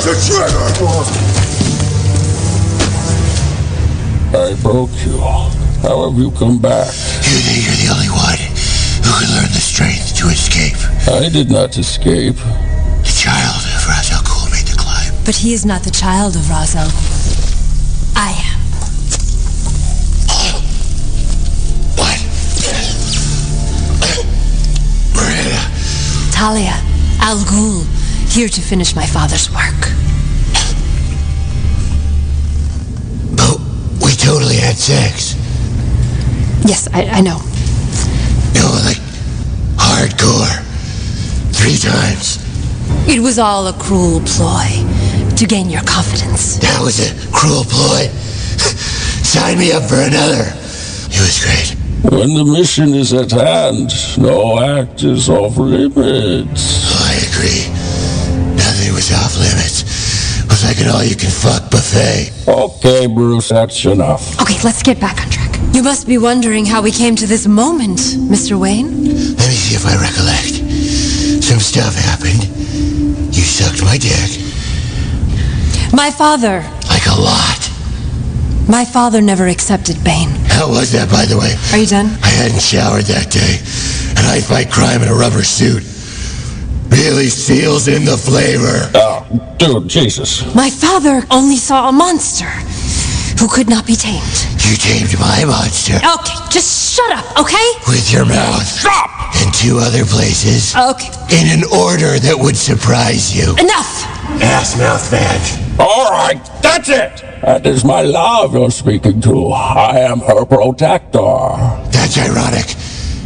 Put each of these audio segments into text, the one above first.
the trigger! I broke you. How have you come back? You think you're the only one who can learn the strength to escape? I did not escape. The child of Ra's al Ghul made the climb. But he is not the child of Ra's al Ghul. I am. What? Miranda. Talia, Al Ghul, here to finish my father's work. But we totally had sex. Yes, I know. No, like, hardcore. 3 times. It was all a cruel ploy to gain your confidence. That was a cruel ploy. Sign me up for another. It was great. When the mission is at hand, no act is off limits. Oh, I agree. Nothing was off limits. It was like an all-you-can-fuck buffet. Okay, Bruce, that's enough. Okay, let's get back on track. You must be wondering how we came to this moment, Mr. Wayne. Let me see if I recollect. Some stuff happened. You sucked my dick. My father. Like a lot. My father never accepted Bane. How was that, by the way? Are you done? I hadn't showered that day, and I fight crime in a rubber suit. Really seals in the flavor. Oh, dude, Jesus. My father only saw a monster who could not be tamed. You tamed my monster. Okay, just shut up, okay? With your mouth. Stop! In 2 other places. Okay. In an order that would surprise you. Enough! Ass mouth badge. All right, that's it. That is my love you're speaking to. I am her protector. That's ironic,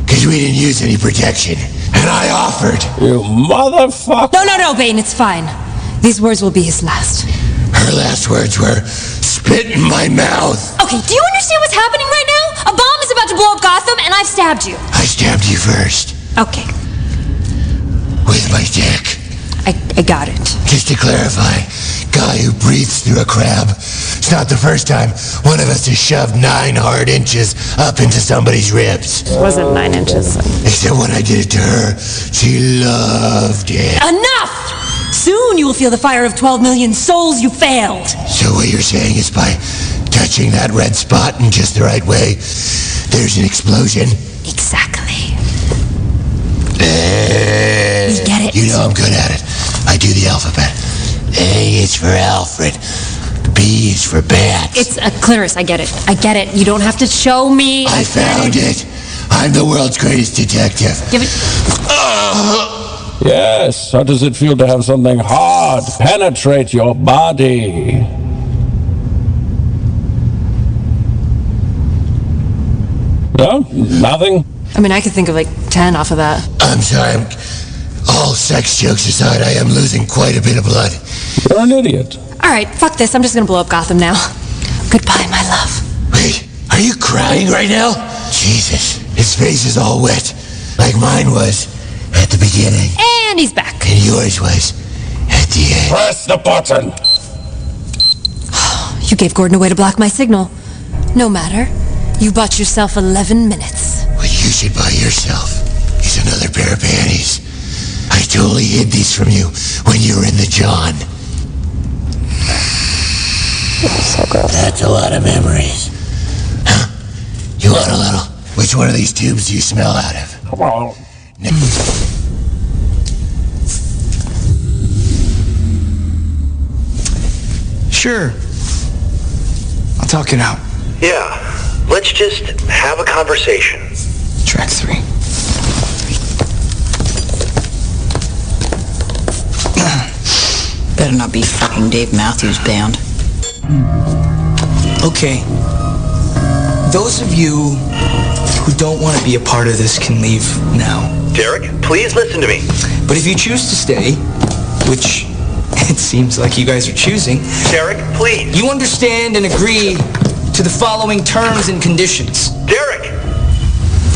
because we didn't use any protection. And I offered. You motherfucker. No, Bane, it's fine. These words will be his last. Her last words were, spit in my mouth. Okay, do you understand what's happening right now? A bomb is about to blow up Gotham, and I've stabbed you. I stabbed you first. Okay, With my dick. I got it. Just to clarify, guy who breathes through a crab. It's not the first time one of us has shoved 9 hard inches up into somebody's ribs. It wasn't 9 inches. Except when I did it to her, she loved it. Enough! Soon you will feel the fire of 12 million souls you failed. So what you're saying is by touching that red spot in just the right way, there's an explosion? Exactly. You get it? You know I'm good at it. I do the alphabet. A is for Alfred. B is for Bats. It's a clitoris, I get it. I get it. You don't have to show me. I found it. I'm the world's greatest detective. Give it. Yes, how does it feel to have something hard penetrate your body? No? Nothing? I mean, I could think of like 10 off of that. I'm sorry. All sex jokes aside, I am losing quite a bit of blood. You're an idiot. All right, fuck this. I'm just gonna blow up Gotham now. Goodbye, my love. Wait, are you crying right now? Jesus, his face is all wet, like mine was at the beginning. And he's back. And yours was at the end. Press the button. You gave Gordon a way to block my signal. No matter. You bought yourself 11 minutes. What you should buy yourself is another pair of panties. I totally hid these from you when you were in the John. So gross. That's a lot of memories. Huh? You want a little? Which one of these tubes do you smell out of? Come on. Sure. I'll talk it out. Yeah. Let's just have a conversation. Track 3. Better not be fucking Dave Matthews Band. Okay. Those of you who don't want to be a part of this can leave now. Derek, please listen to me. But if you choose to stay, which it seems like you guys are choosing, Derek, please. you understand and agree to the following terms and conditions. Derek!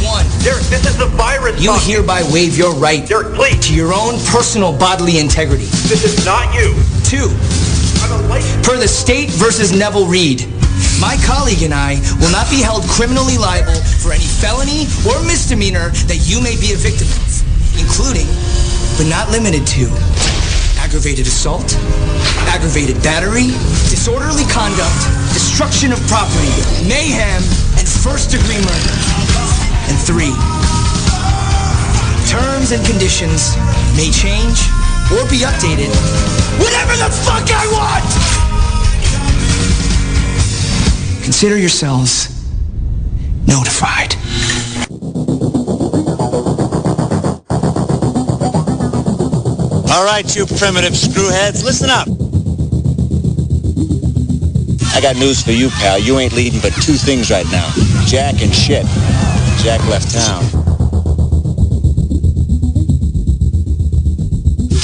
1. Derek, this is the virus You talking. hereby waive your right Derek, please. to your own personal bodily integrity. This is not you. 2. I'm a licensed... Per the State versus Neville Reed, my colleague and I will not be held criminally liable for any felony or misdemeanor that you may be a victim of, including, but not limited to, aggravated assault, aggravated battery, disorderly conduct, destruction of property, mayhem, and first-degree murder. And 3, terms and conditions may change or be updated whenever the fuck I want! Consider yourselves notified. All right, you primitive screwheads, listen up. I got news for you, pal. You ain't leading but 2 things right now. Jack and shit. Jack left town.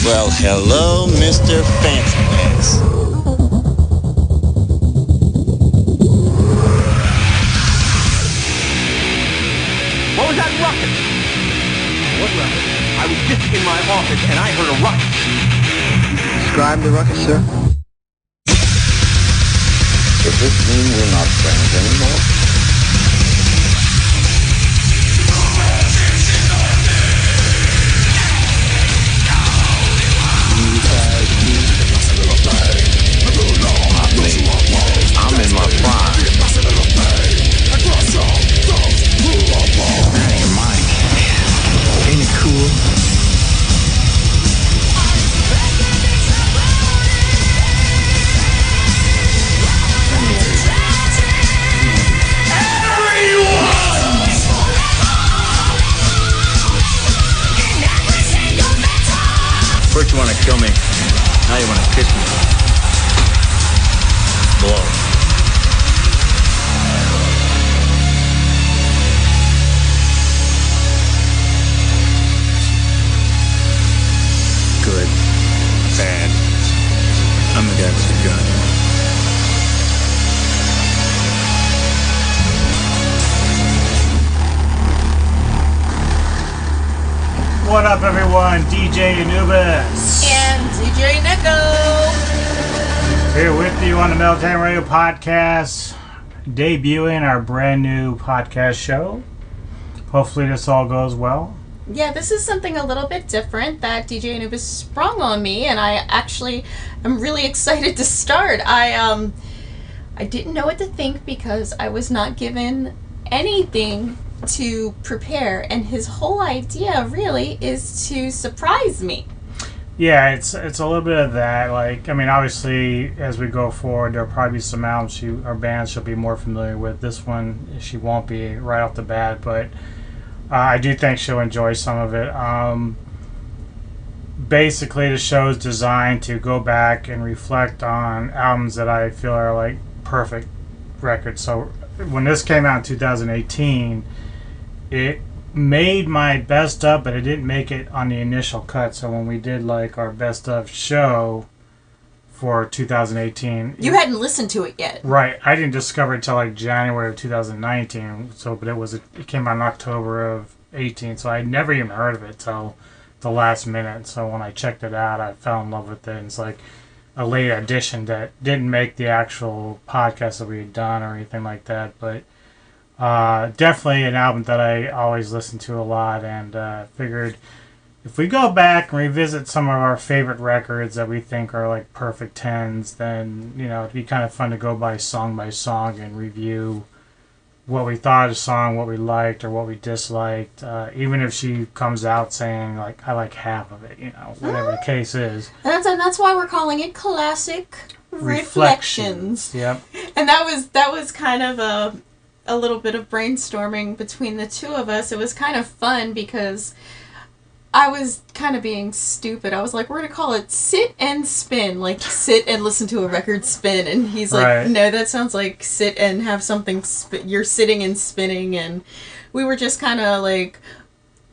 Well, hello, Mr. Fancy Pants. What was that ruckus? What ruckus? I was just in my office and I heard a ruckus. Describe the ruckus, sir. Does this mean we're not friends anymore? I'm in my prime. Out of your mind. Ain't it cool? First you want to kill me, now you want to kiss me. Blow. Good. Bad. I'm the guy with the gun. What up, everyone? DJ Anubis. And DJ Neko. Here with you on the Meltdown Radio Podcast, debuting our brand new podcast show. Hopefully this all goes well. Yeah, this is something a little bit different that DJ Anubis sprung on me, and I actually am really excited to start. I didn't know what to think because I was not given anything to prepare, and his whole idea really is to surprise me. Yeah, it's a little bit of that. Like, I mean, obviously, as we go forward, there'll probably be some albums or bands she'll be more familiar with. This one, she won't be right off the bat, but I do think she'll enjoy some of it. Basically, the show is designed to go back and reflect on albums that I feel are like perfect records. So when this came out in 2018, it made my best of, but it didn't make it on the initial cut. So when we did like our best of show for 2018, You hadn't listened to it yet. right? I didn't discover it until like January of 2019. So, but it came out in October of 18. So I never even heard of it till the last minute. So when I checked it out, I fell in love with it. And it's like a late addition that didn't make the actual podcast that we had done or anything like that, but definitely an album that I always listen to a lot, and figured if we go back and revisit some of our favorite records that we think are like perfect 10s, then, you know, it'd be kind of fun to go by song and review what we thought of the song, what we liked or what we disliked, even if she comes out saying like I like half of it, you know, whatever the case is. And that's why we're calling it Classic Reflections. Yep. And that was kind of a little bit of brainstorming between the two of us. It was kind of fun because I was kind of being stupid. I was like, we're going to call it Sit and Spin. Like, sit and listen to a record spin. And he's like, Right. No, that sounds like sit and have something, you're sitting and spinning. And we were just kind of like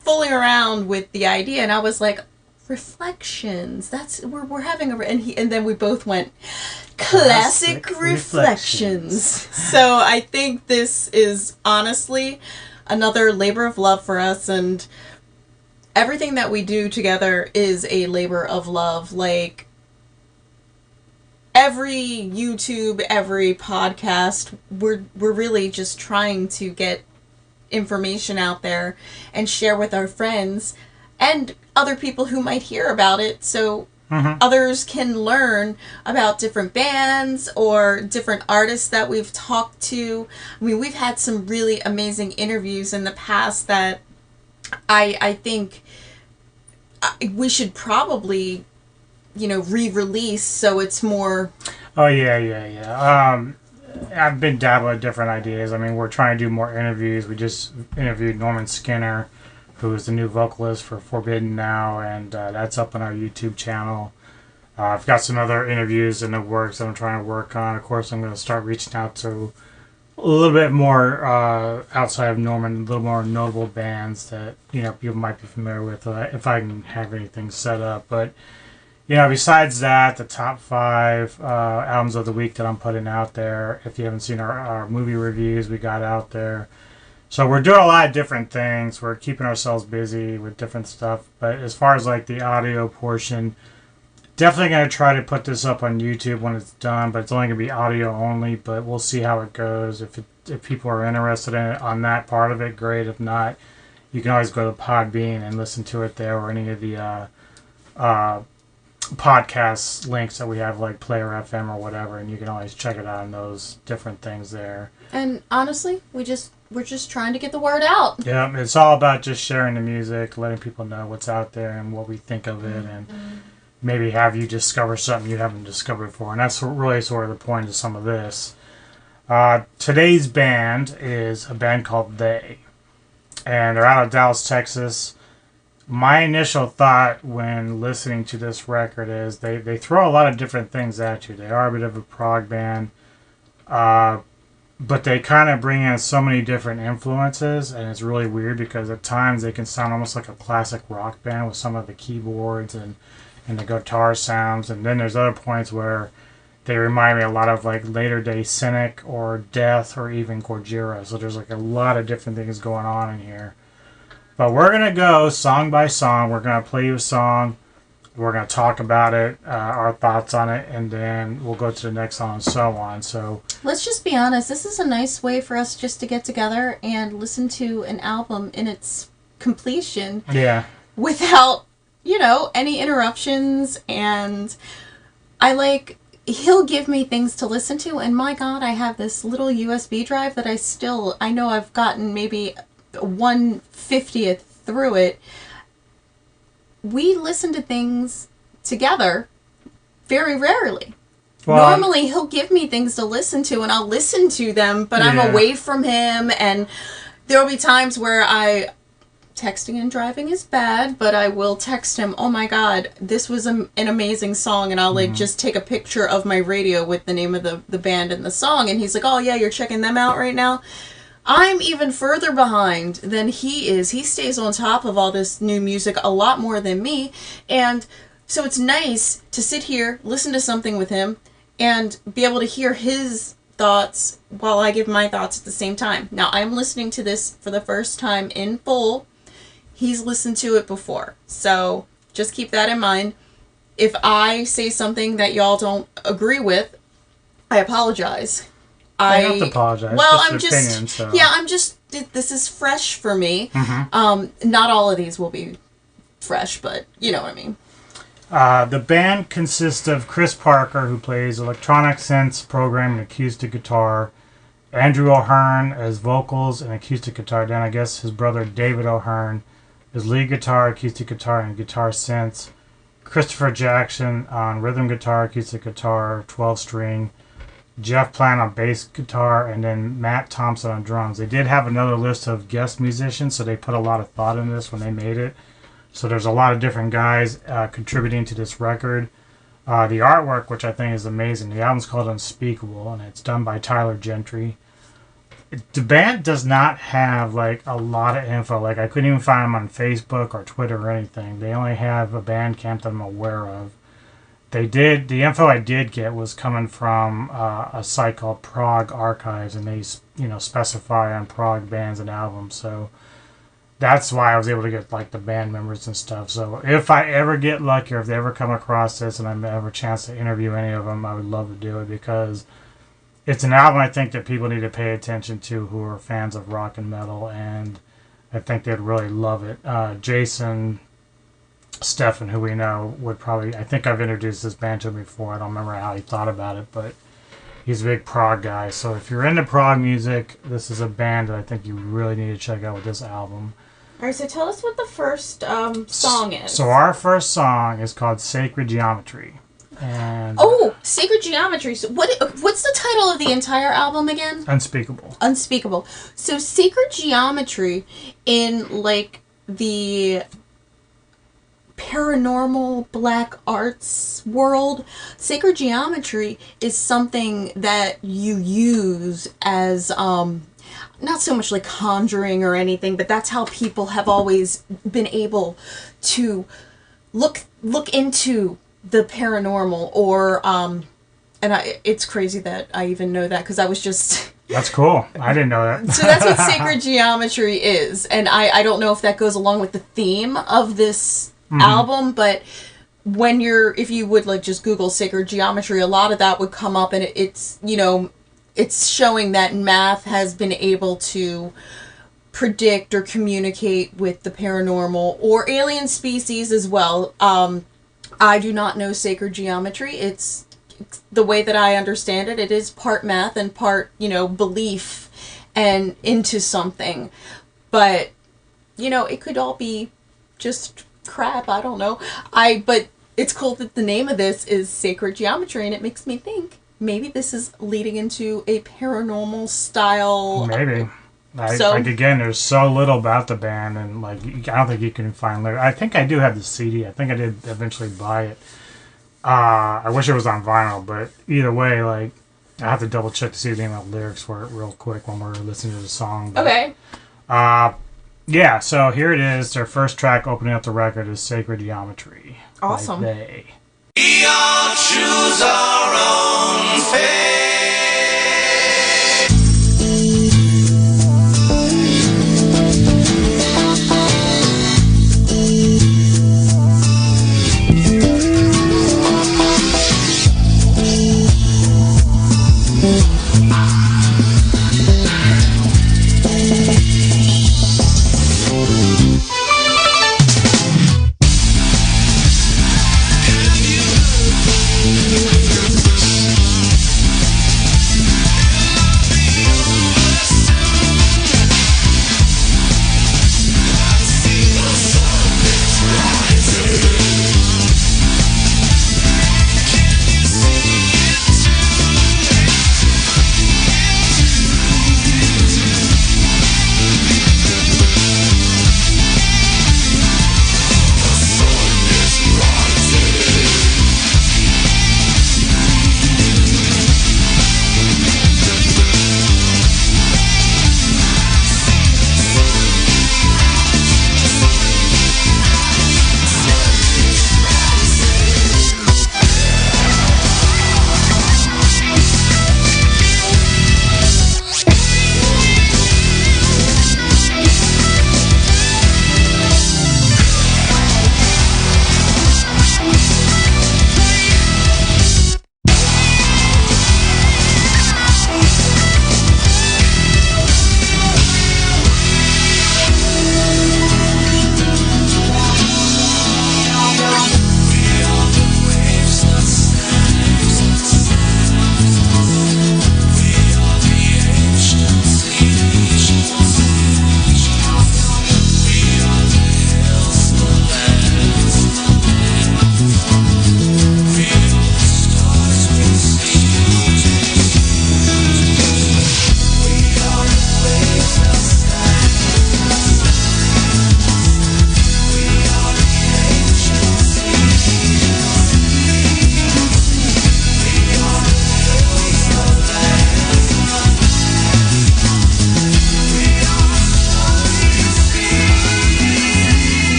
fooling around with the idea. And I was like, reflections. That's, we're having and then we both went, Classic Reflections. So I think this is honestly another labor of love for us, and everything that we do together is a labor of love. Like, every YouTube, every podcast, we're really just trying to get information out there and share with our friends and other people who might hear about it. So others can learn about different bands or different artists that we've talked to. I mean, we've had some really amazing interviews in the past that I think we should probably, re-release so it's more... Oh, yeah. I've been dabbling with different ideas. I mean, we're trying to do more interviews. We just interviewed Norman Skinner, who is the new vocalist for Forbidden now, and that's up on our YouTube channel. I've got some other interviews in the works that I'm trying to work on. Of course, I'm going to start reaching out to a little bit more outside of Norman, a little more notable bands that people might be familiar with if I can have anything set up. But besides that, the top 5 albums of the week that I'm putting out there. If you haven't seen our movie reviews we got out there. So we're doing a lot of different things. We're keeping ourselves busy with different stuff. But as far as like the audio portion, definitely going to try to put this up on YouTube when it's done. But it's only going to be audio only. But we'll see how it goes. If people are interested in it on that part of it, great. If not, you can always go to Podbean and listen to it there, or any of the podcast links that we have, like Player FM or whatever, and you can always check it out on those different things there. And honestly, we're just trying to get the word out. Yeah, it's all about just sharing the music, letting people know what's out there and what we think of it, and maybe have you discover something you haven't discovered before. And that's really sort of the point of some of this. Today's band is a band called They, and they're out of Dallas, Texas. My initial thought when listening to this record is they throw a lot of different things at you. They are a bit of a prog band, but they kind of bring in so many different influences, and it's really weird because at times they can sound almost like a classic rock band with some of the keyboards and the guitar sounds, and then there's other points where they remind me a lot of like later day Cynic or Death or even Gojira. So there's like a lot of different things going on in here. But we're going to go song by song. We're going to play you a song. We're going to talk about it, our thoughts on it, and then we'll go to the next song and so on. So let's just be honest. This is a nice way for us just to get together and listen to an album in its completion. Yeah. Without, any interruptions. And he'll give me things to listen to. And my God, I have this little USB drive that I know I've gotten maybe 1/50th through it. We listen to things together very rarely. Well, normally he'll give me things to listen to and I'll listen to them, but I'm away from him, and there will be times where texting and driving is bad, but I will text him, oh my God, this was an amazing song, and I'll just take a picture of my radio with the name of the band and the song, and he's like, oh yeah, you're checking them out right now? I'm even further behind than he is. He stays on top of all this new music a lot more than me. And so it's nice to sit here, listen to something with him, and be able to hear his thoughts while I give my thoughts at the same time. Now, I'm listening to this for the first time in full. He's listened to it before. So just keep that in mind. If I say something that y'all don't agree with, I apologize. I don't have to apologize. Well, this is fresh for me. Not all of these will be fresh, but you know what I mean. The band consists of Chris Parker, who plays electronic synths, program, and acoustic guitar. Androo O'Hearn as vocals and acoustic guitar. Then I guess his brother David O'Hearn is lead guitar, acoustic guitar, and guitar synths. Christopher Jackson on rhythm guitar, acoustic guitar, 12-string. Jeff Plant on bass guitar, and then Matt Thompson on drums. They did have another list of guest musicians, so they put a lot of thought in this when they made it. So there's a lot of different guys contributing to this record. The artwork, which I think is amazing. The album's called Unspeakable, and it's done by Tyler Gentry. The band does not have like a lot of info. Like I couldn't even find them on Facebook or Twitter or anything. They only have a Bandcamp that I'm aware of. The info I did get was coming from a site called Prog Archives, and they specify on prog bands and albums. So that's why I was able to get like the band members and stuff. So if I ever get lucky, or if they ever come across this and I have a chance to interview any of them, I would love to do it, because it's an album I think that people need to pay attention to who are fans of rock and metal, and I think they'd really love it. Jason Stefan, who we know, would probably. I think I've introduced this band to him before. I don't remember how he thought about it, but he's a big prog guy. So if you're into prog music, this is a band that I think you really need to check out with this album. All right, so tell us what the first song is. So our first song is called Sacred Geometry. And Sacred Geometry. So what's the title of the entire album again? Unspeakable. Unspeakable. So Sacred Geometry, in like the paranormal black arts world, Sacred Geometry is something that you use as not so much like conjuring or anything, but that's how people have always been able to look into the paranormal, or it's crazy that I even know that because I was just that's cool. I didn't know that. So that's what Sacred Geometry is, and I don't know if that goes along with the theme of this album, but if you would like just Google Sacred Geometry, a lot of that would come up, and it's showing that math has been able to predict or communicate with the paranormal or alien species as well. I do not know Sacred Geometry. It's the way that I understand it. It is part math and part, belief and into something. But, it could all be just crap. I don't know. But it's cool that the name of this is Sacred Geometry, and it makes me think maybe this is leading into a paranormal style. Maybe. Again, there's so little about the band, and I don't think you can find lyrics. I think I do have the CD. I think I did eventually buy it. I wish it was on vinyl, but either way, I have to double check to see the name of the lyrics for it real quick when we're listening to the song. But, okay. Yeah, so here it is. Their first track opening up the record is Sacred Geometry. Awesome. We all choose our own fate.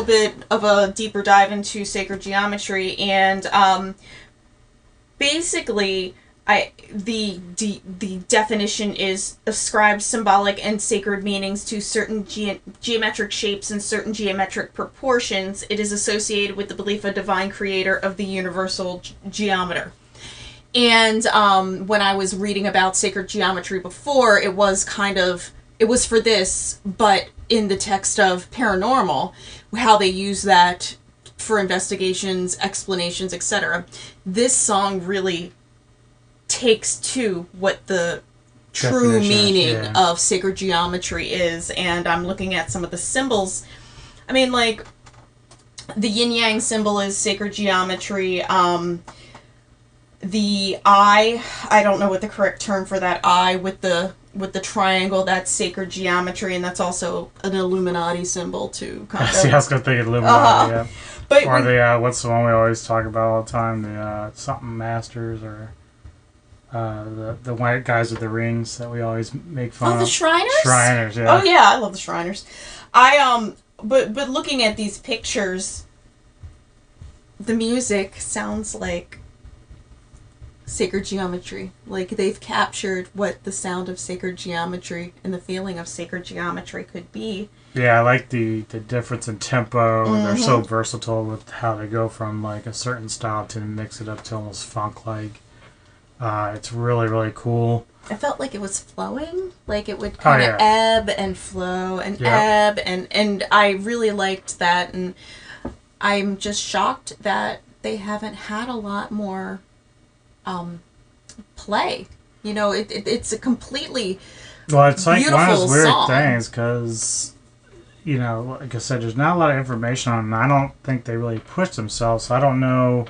little bit of a deeper dive into sacred geometry, and basically, the definition is ascribed symbolic and sacred meanings to certain geometric shapes and certain geometric proportions. It is associated with the belief of divine creator of the universal geometer. And when I was reading about sacred geometry before, it was for this, but in the text of paranormal, how they use that for investigations, explanations, etc. This song really takes to what the true meaning of sacred geometry is. And I'm looking at some of the symbols. I mean, like, the yin-yang symbol is sacred geometry. The eye, I don't know what the correct term for that eye with the triangle, that's sacred geometry, and that's also an Illuminati symbol too. See, I was going to think Illuminati, yeah. But or the, what's the one we always talk about all the time? The something masters, or the white guys with the rings that we always make fun of. Oh, the Shriners? Shriners, yeah. Oh, yeah, I love the Shriners. But looking at these pictures, the music sounds like sacred geometry. Like, they've captured what the sound of sacred geometry and the feeling of sacred geometry could be. Yeah, I like the difference in tempo. Mm-hmm. They're so versatile with how they go from like a certain style to mix it up to almost funk-like. It's really, really cool. I felt like it was flowing. Like it would kind of ebb and flow and ebb. And I really liked that. And I'm just shocked that they haven't had a lot more play. You know, it's a completely it's like beautiful one of those weird song. Things because, you know, like I said, there's not a lot of information on them. I don't think they really push themselves, so I don't know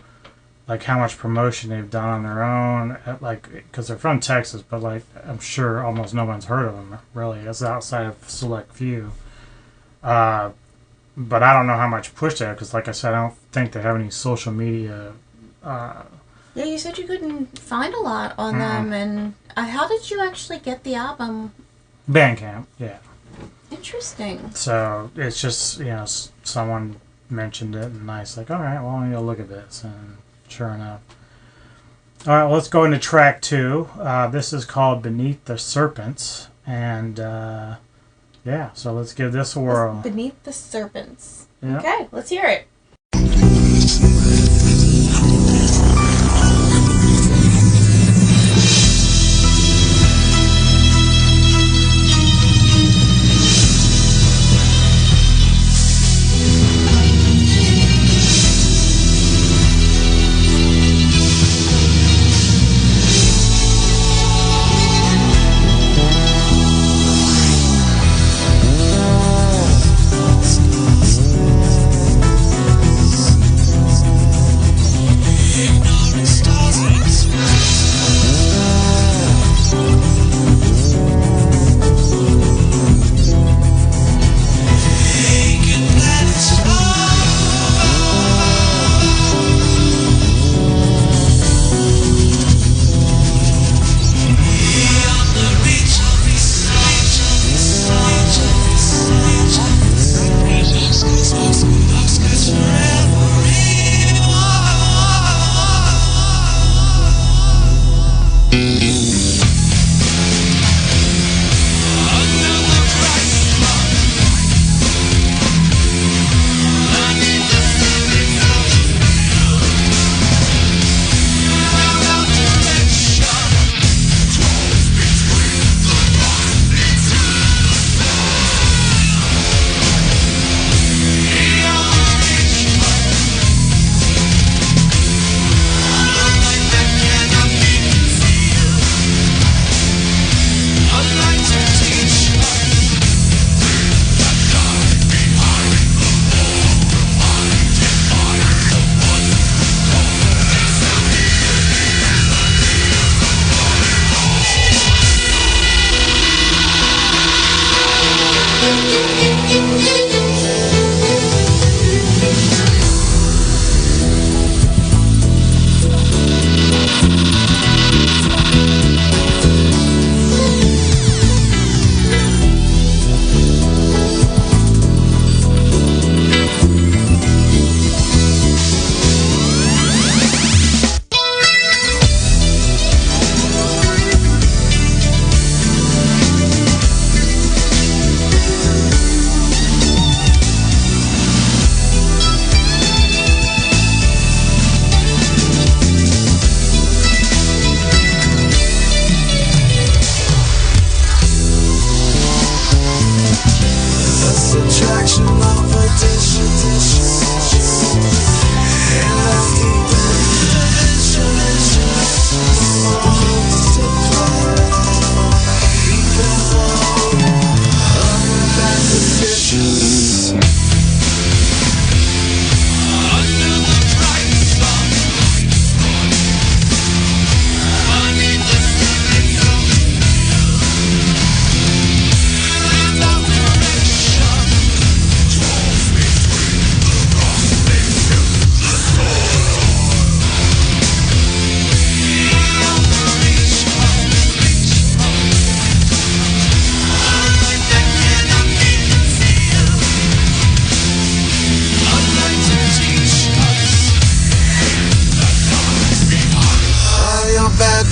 like how much promotion they've done on their own, like, because they're from Texas, but like I'm sure almost no one's heard of them really. It's outside of select few. But I don't know how much push they have because, like I said, I don't think they have any social media. Yeah, you said you couldn't find a lot on them, and how did you actually get the album? Bandcamp, yeah. Interesting. So it's just, you know, someone mentioned it, and I was like, all right, well, I'm going to look at this, and sure enough. All right, well, let's go into track 2. This is called Beneath the Serpents, and yeah, so let's give this a whirl. Beneath the Serpents. Yep. Okay, let's hear it.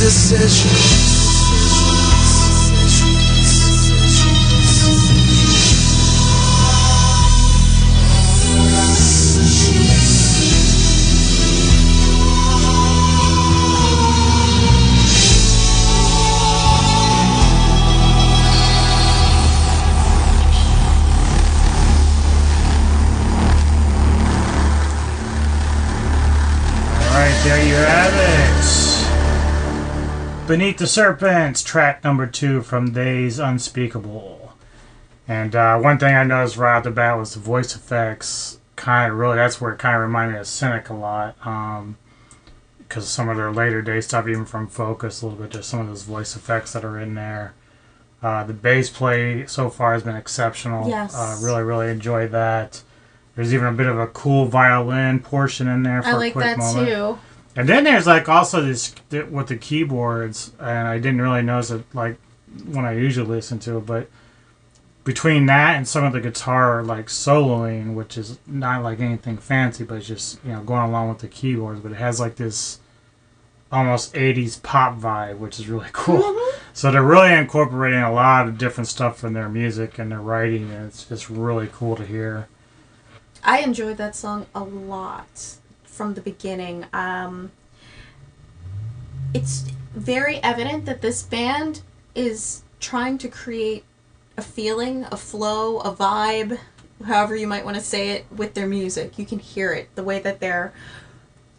decisions. There you have it. Beneath the Serpents, track number 2 from They's Unspeakable. And one thing I noticed right off the bat was the voice effects. That's where it kind of reminded me of Cynic a lot. Because some of their later day stuff, even from Focus a little bit, just some of those voice effects that are in there. The bass play so far has been exceptional. Yes. Really, really enjoyed that. There's even a bit of a cool violin portion in there for a quick moment. I like that too. And then there's like also this with the keyboards, and I didn't really notice it like when I usually listen to it, but between that and some of the guitar like soloing, which is not like anything fancy, but it's just, you know, going along with the keyboards, but it has like this almost 80s pop vibe, which is really cool. Mm-hmm. So they're really incorporating a lot of different stuff from their music and their writing, and it's just really cool to hear. I enjoyed that song a lot from the beginning. It's very evident that this band is trying to create a feeling, a flow, a vibe, however you might want to say it, with their music. You can hear it, the way that they're,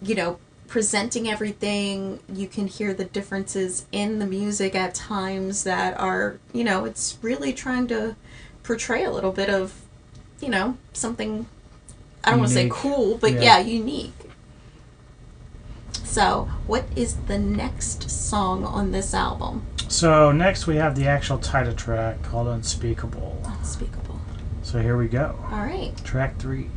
you know, presenting everything. You can hear the differences in the music at times that are, you know, it's really trying to portray a little bit of, you know, something, I don't want to say cool, but yeah, unique. So, what is the next song on this album? So, next we have the actual title track called Unspeakable. Unspeakable. So, here we go. All right. Track 3.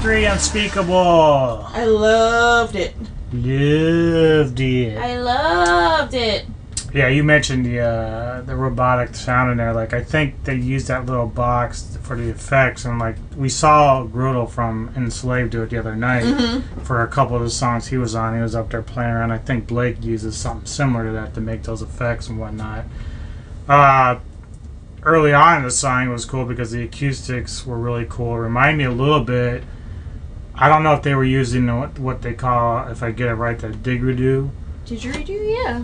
3, Unspeakable. I loved it. Loved it. I loved it. Yeah, you mentioned the robotic sound in there. Like, I think they used that little box for the effects, and like we saw Grudel from Enslaved do it the other night for a couple of the songs he was on. He was up there playing around. I think Blake uses something similar to that to make those effects and whatnot. Early on in the song it was cool because the acoustics were really cool. It reminded me a little bit. I don't know if they were using what they call, if I get it right, the didgeridoo. Didgeridoo, yeah.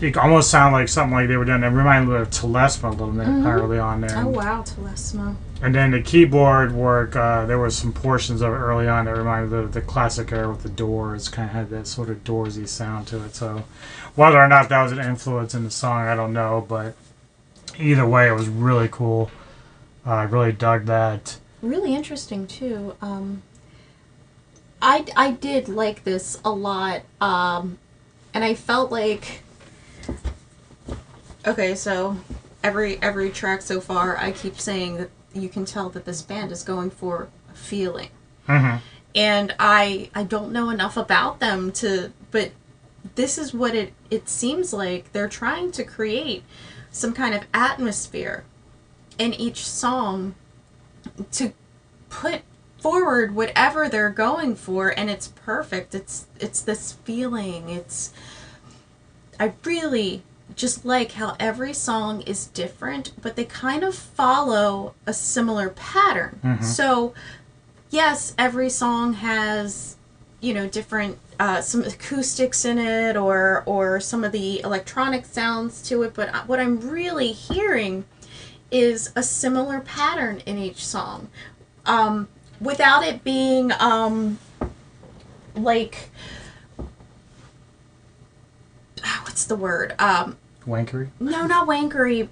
It almost sounded like something like they were doing. It reminded me of Telesma a little bit early on there. Oh wow, Telesma. And then the keyboard work, there was some portions of it early on that reminded me of the classic era with the Doors. Kind of had that sort of Doorsy sound to it. So whether or not that was an influence in the song, I don't know. But either way, it was really cool. I really dug that. Really interesting too. I did like this a lot, and I felt like, okay, so every track so far, I keep saying that you can tell that this band is going for a feeling, and I don't know enough about them but this is what it seems like. They're trying to create some kind of atmosphere in each song to put forward whatever they're going for, and it's perfect. It's this feeling. I really just like how every song is different, but they kind of follow a similar pattern. So yes, every song has, different some acoustics in it or some of the electronic sounds to it, but what I'm really hearing is a similar pattern in each song. Without it being, like, what's the word? Wankery? No, not wankery.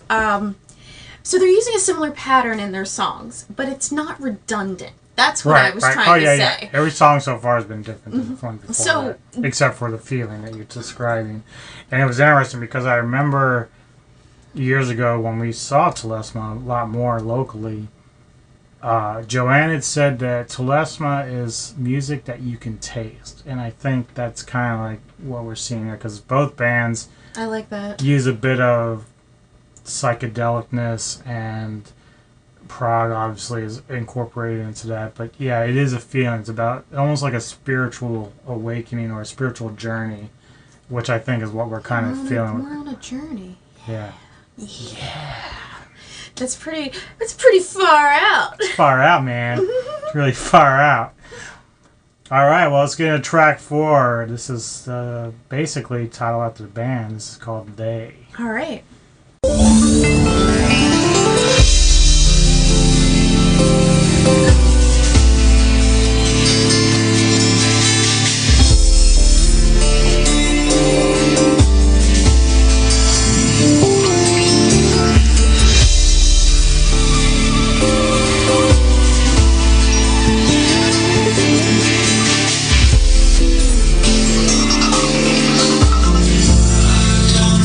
So they're using a similar pattern in their songs, but it's not redundant. That's what I was trying to say. Yeah. Every song so far has been different than the one before So, that, except for the feeling that you're describing. And it was interesting because I remember years ago when we saw Telesma a lot more locally, Joanne had said that Telesma is music that you can taste, and I think that's kind of like what we're seeing here, because both bands I like that. Use a bit of psychedelicness, and prog obviously is incorporated into that, but yeah, it is a feeling. It's about almost like a spiritual awakening or a spiritual journey, which I think is what we're kind of feeling. We're on a journey. Yeah. That's pretty far out. It's far out, man. It's really far out. All right, well, let's get into track 4. This is basically titled after the band. This is called They. All right.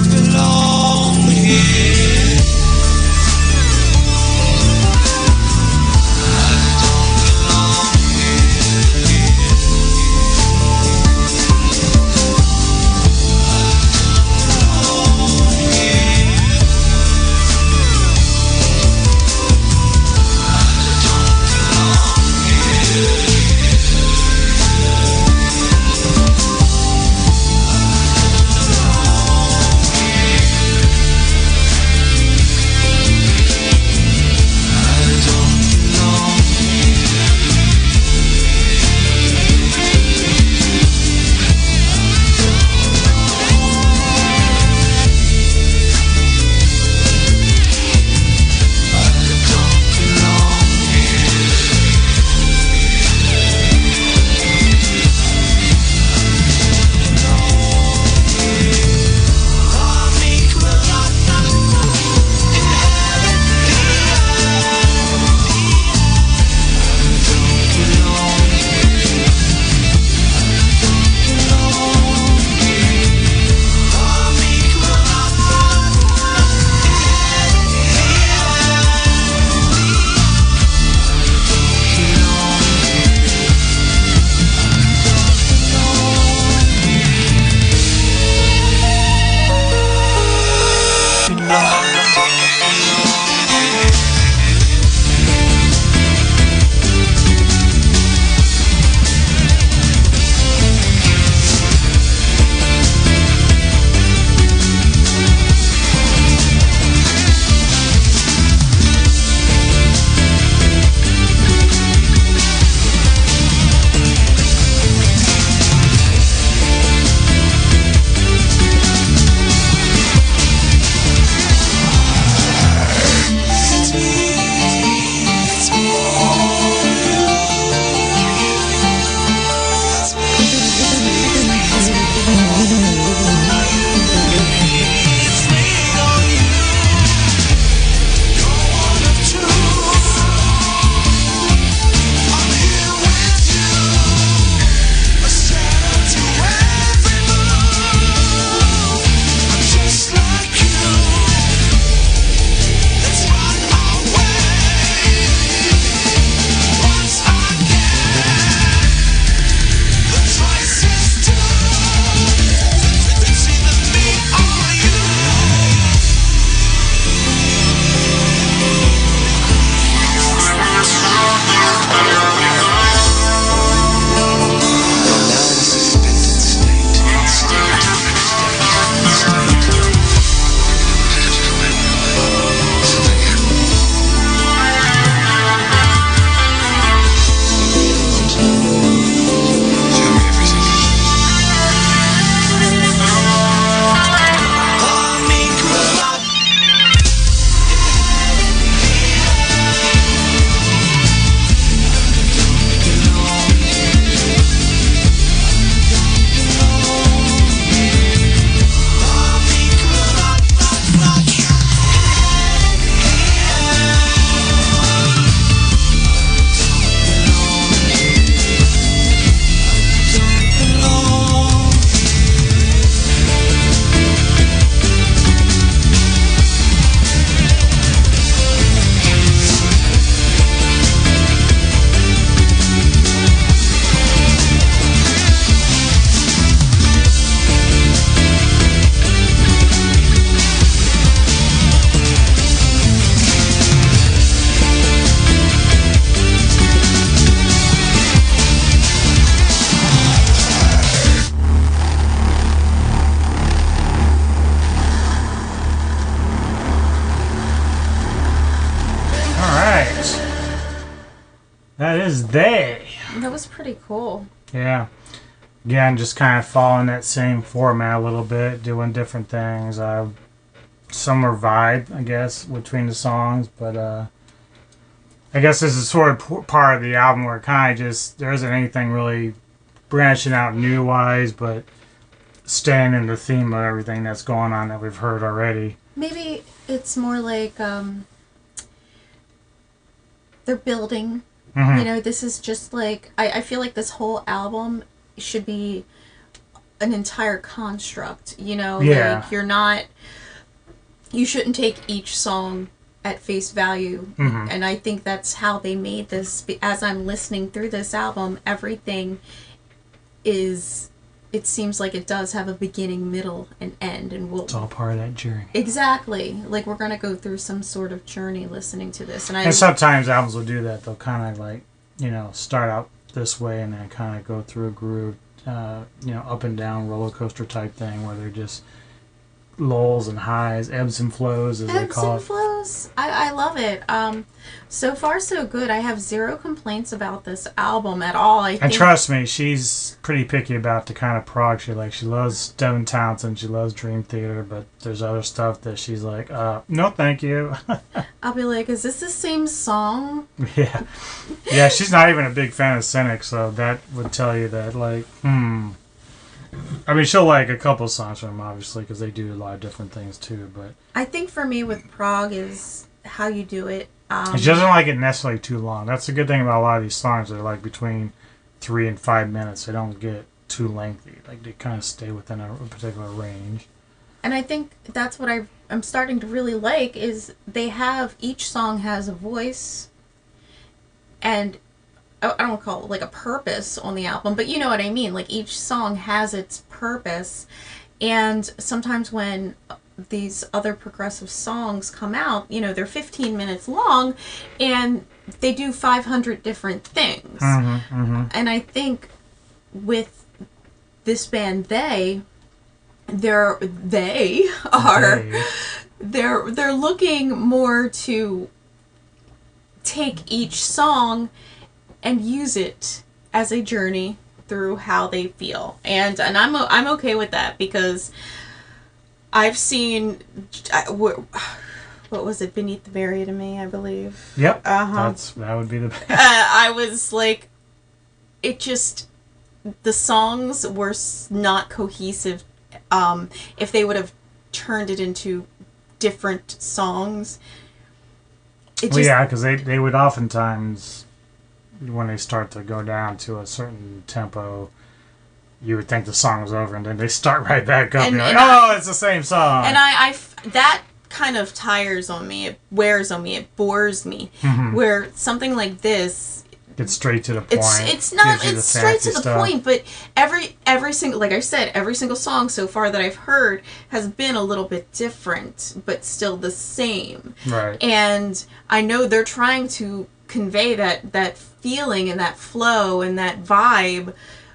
Belong That is They. That was pretty cool. Yeah. Again, just kind of following that same format a little bit, doing different things. Similar vibe, I guess, between the songs, but I guess this is sort of part of the album where it kind of just, there isn't anything really branching out new-wise, but staying in the theme of everything that's going on that we've heard already. Maybe it's more like they're building. Mm-hmm. You know, this is just like, I feel like this whole album should be an entire construct, you know? Yeah. Like, you shouldn't take each song at face value. Mm-hmm. And I think that's how they made this. As I'm listening through this album, everything is, it seems like it does have a beginning, middle, and end. And it's all part of that journey. Exactly. Like, we're going to go through some sort of journey listening to this. And sometimes albums will do that. They'll kind of like, you know, start out this way and then kind of go through a groove, you know, up and down roller coaster type thing where they're just lulls and highs, ebbs and flows, as they call it. Ebbs and flows. I love it. So far, so good. I have zero complaints about this album at all. And trust me, she's pretty picky about the kind of prog she likes. She loves Devin Townsend, she loves Dream Theater, but there's other stuff that she's like, no thank you. I'll be like, is this the same song? Yeah. Yeah, she's not even a big fan of Cynic, so that would tell you that, like, I mean, she'll like a couple songs from them, obviously, because they do a lot of different things, too, but I think for me with prog is how you do it. she doesn't like it necessarily too long. That's the good thing about a lot of these songs. They're like between 3 and 5 minutes. They don't get too lengthy. Like, they kind of stay within a particular range. And I think that's what I'm starting to really like is they have, each song has a voice and I don't call it like a purpose on the album, but you know what I mean. Like, each song has its purpose. And sometimes when these other progressive songs come out, you know, they're 15 minutes long and they do 500 different things. Mm-hmm, mm-hmm. And I think with this band, they're looking more to take each song and use it as a journey through how they feel. And I'm okay with that because I've seen, what was it, Beneath the Very to Me, I believe. Yep. That would be the best. I was like, it just, the songs were not cohesive. If they would have turned it into different songs. Yeah, because they would oftentimes, when they start to go down to a certain tempo, you would think the song was over, and then they start right back up. And you're like, it's the same song. And that kind of tires on me. It wears on me. It bores me. Mm-hmm. Where something like this, it's straight to the point. It's not. It's straight to the point. But every single, like I said, every single song so far that I've heard has been a little bit different, but still the same. Right. And I know they're trying to convey that feeling and that flow and that vibe,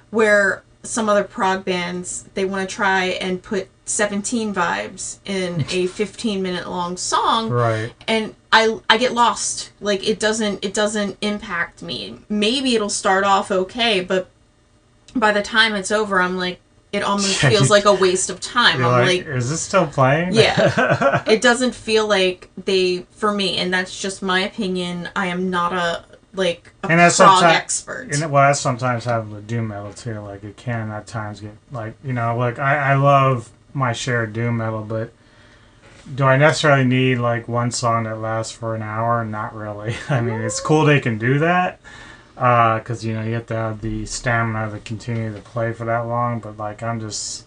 where some other prog bands, they want to try and put 17 vibes in a 15-minute long song. Right. And I get lost. Like, it doesn't impact me. Maybe it'll start off okay, but by the time it's over, I'm like, it almost feels like a waste of time. I'm like, is this still playing? Yeah. It doesn't feel like for me, and that's just my opinion. I am not a prog expert. And that's sometimes happens with doom metal too. Like, it can at times get like, you know, like I love my share of doom metal, but do I necessarily need like one song that lasts for an hour? Not really. I mean, it's cool they can do that because, you know, you have to have the stamina to continue to play for that long. But like, I'm just,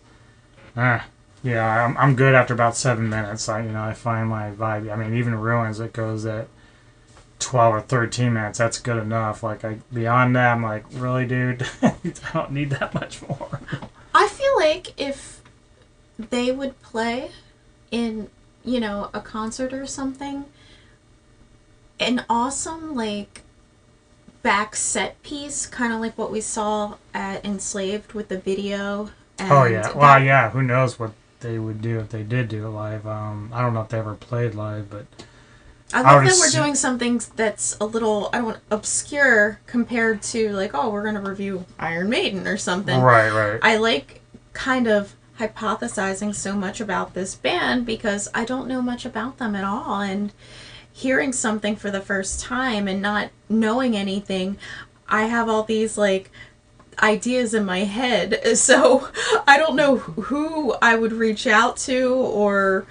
yeah, I'm good after about 7 minutes. I find my vibe. I mean, even Ruins, it goes at 12 or 13 minutes. That's good enough. Like, beyond that, I'm like, really, dude? I don't need that much more. I feel like if they would play in, you know, a concert or something, an awesome, like, back set piece, kind of like what we saw at Enslaved with the video. And well, yeah, who knows what they would do if they did do it live. I don't know if they ever played live, but I love that we're doing something that's a little, I don't want, obscure compared to like, oh, we're going to review Iron Maiden or something. Right. I like kind of hypothesizing so much about this band because I don't know much about them at all. And hearing something for the first time and not knowing anything, I have all these like ideas in my head. So I don't know who I would reach out to or...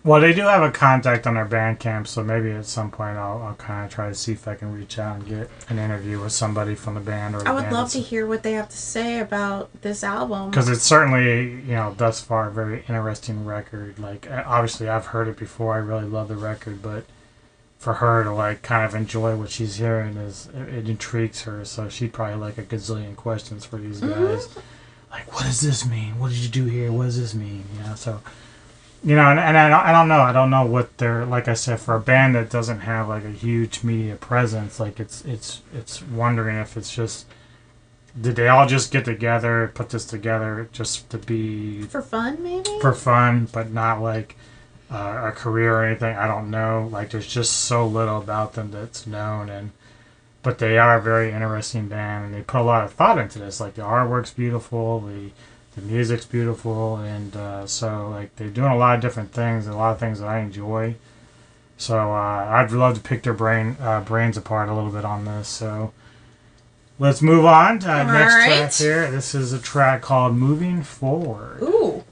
Well, they do have a contact on their Bandcamp, so maybe at some point I'll kind of try to see if I can reach out and get an interview with somebody from the band. Or I would love to hear what they have to say about this album. Because it's certainly, thus far a very interesting record. Like, obviously I've heard it before, I really love the record, but for her to, like, kind of enjoy what she's hearing, it intrigues her, so she'd probably like a gazillion questions for these guys. Like, what does this mean? What did you do here? What does this mean? So... and I don't know what they're, like I said, for a band that doesn't have like a huge media presence, like it's wondering if it's just, did they all just get together, put this together just to be for fun, maybe for fun, but not like a career or anything. I don't know. Like there's just so little about them that's known, but they are a very interesting band, and they put a lot of thought into this. Like the artwork's beautiful, the music's beautiful, and so like they're doing a lot of different things, a lot of things that I enjoy. So I'd love to pick their brains apart a little bit on this. So let's move on to next track here. This is a track called "Moving Forward." Ooh.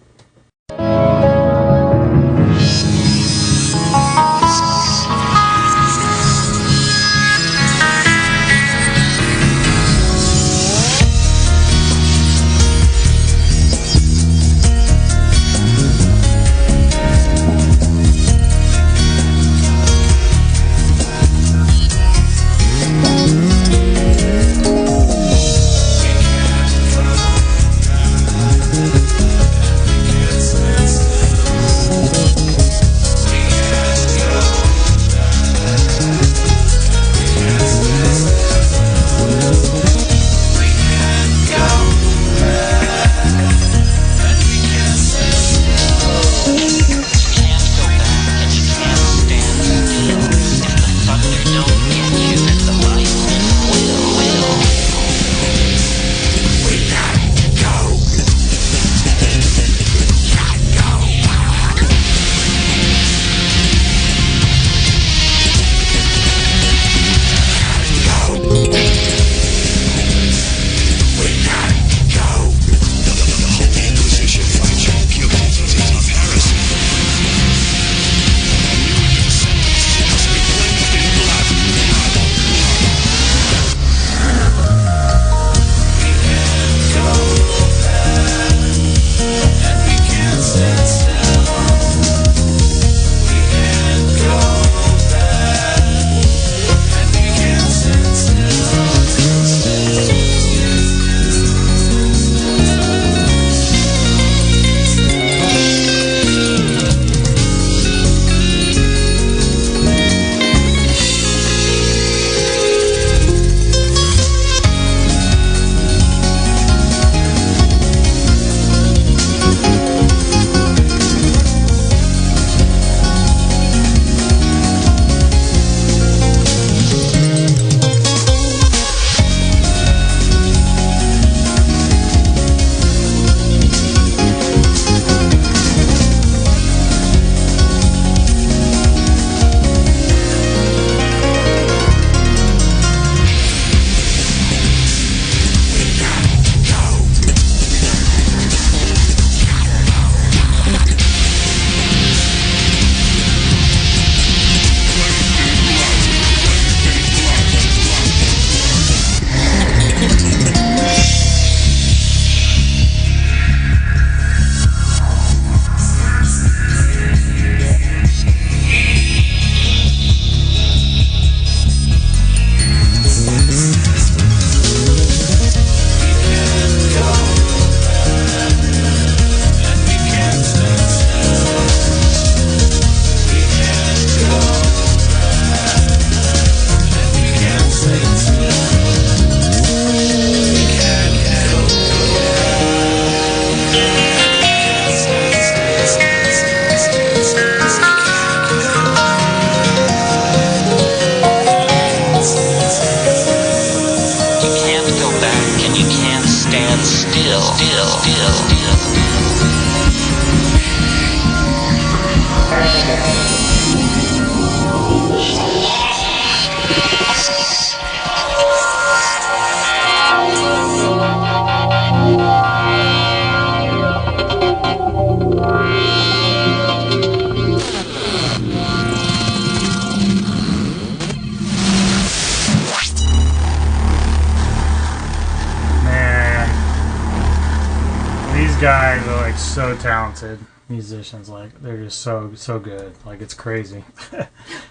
guys are like so talented musicians. Like they're just so good. Like it's crazy.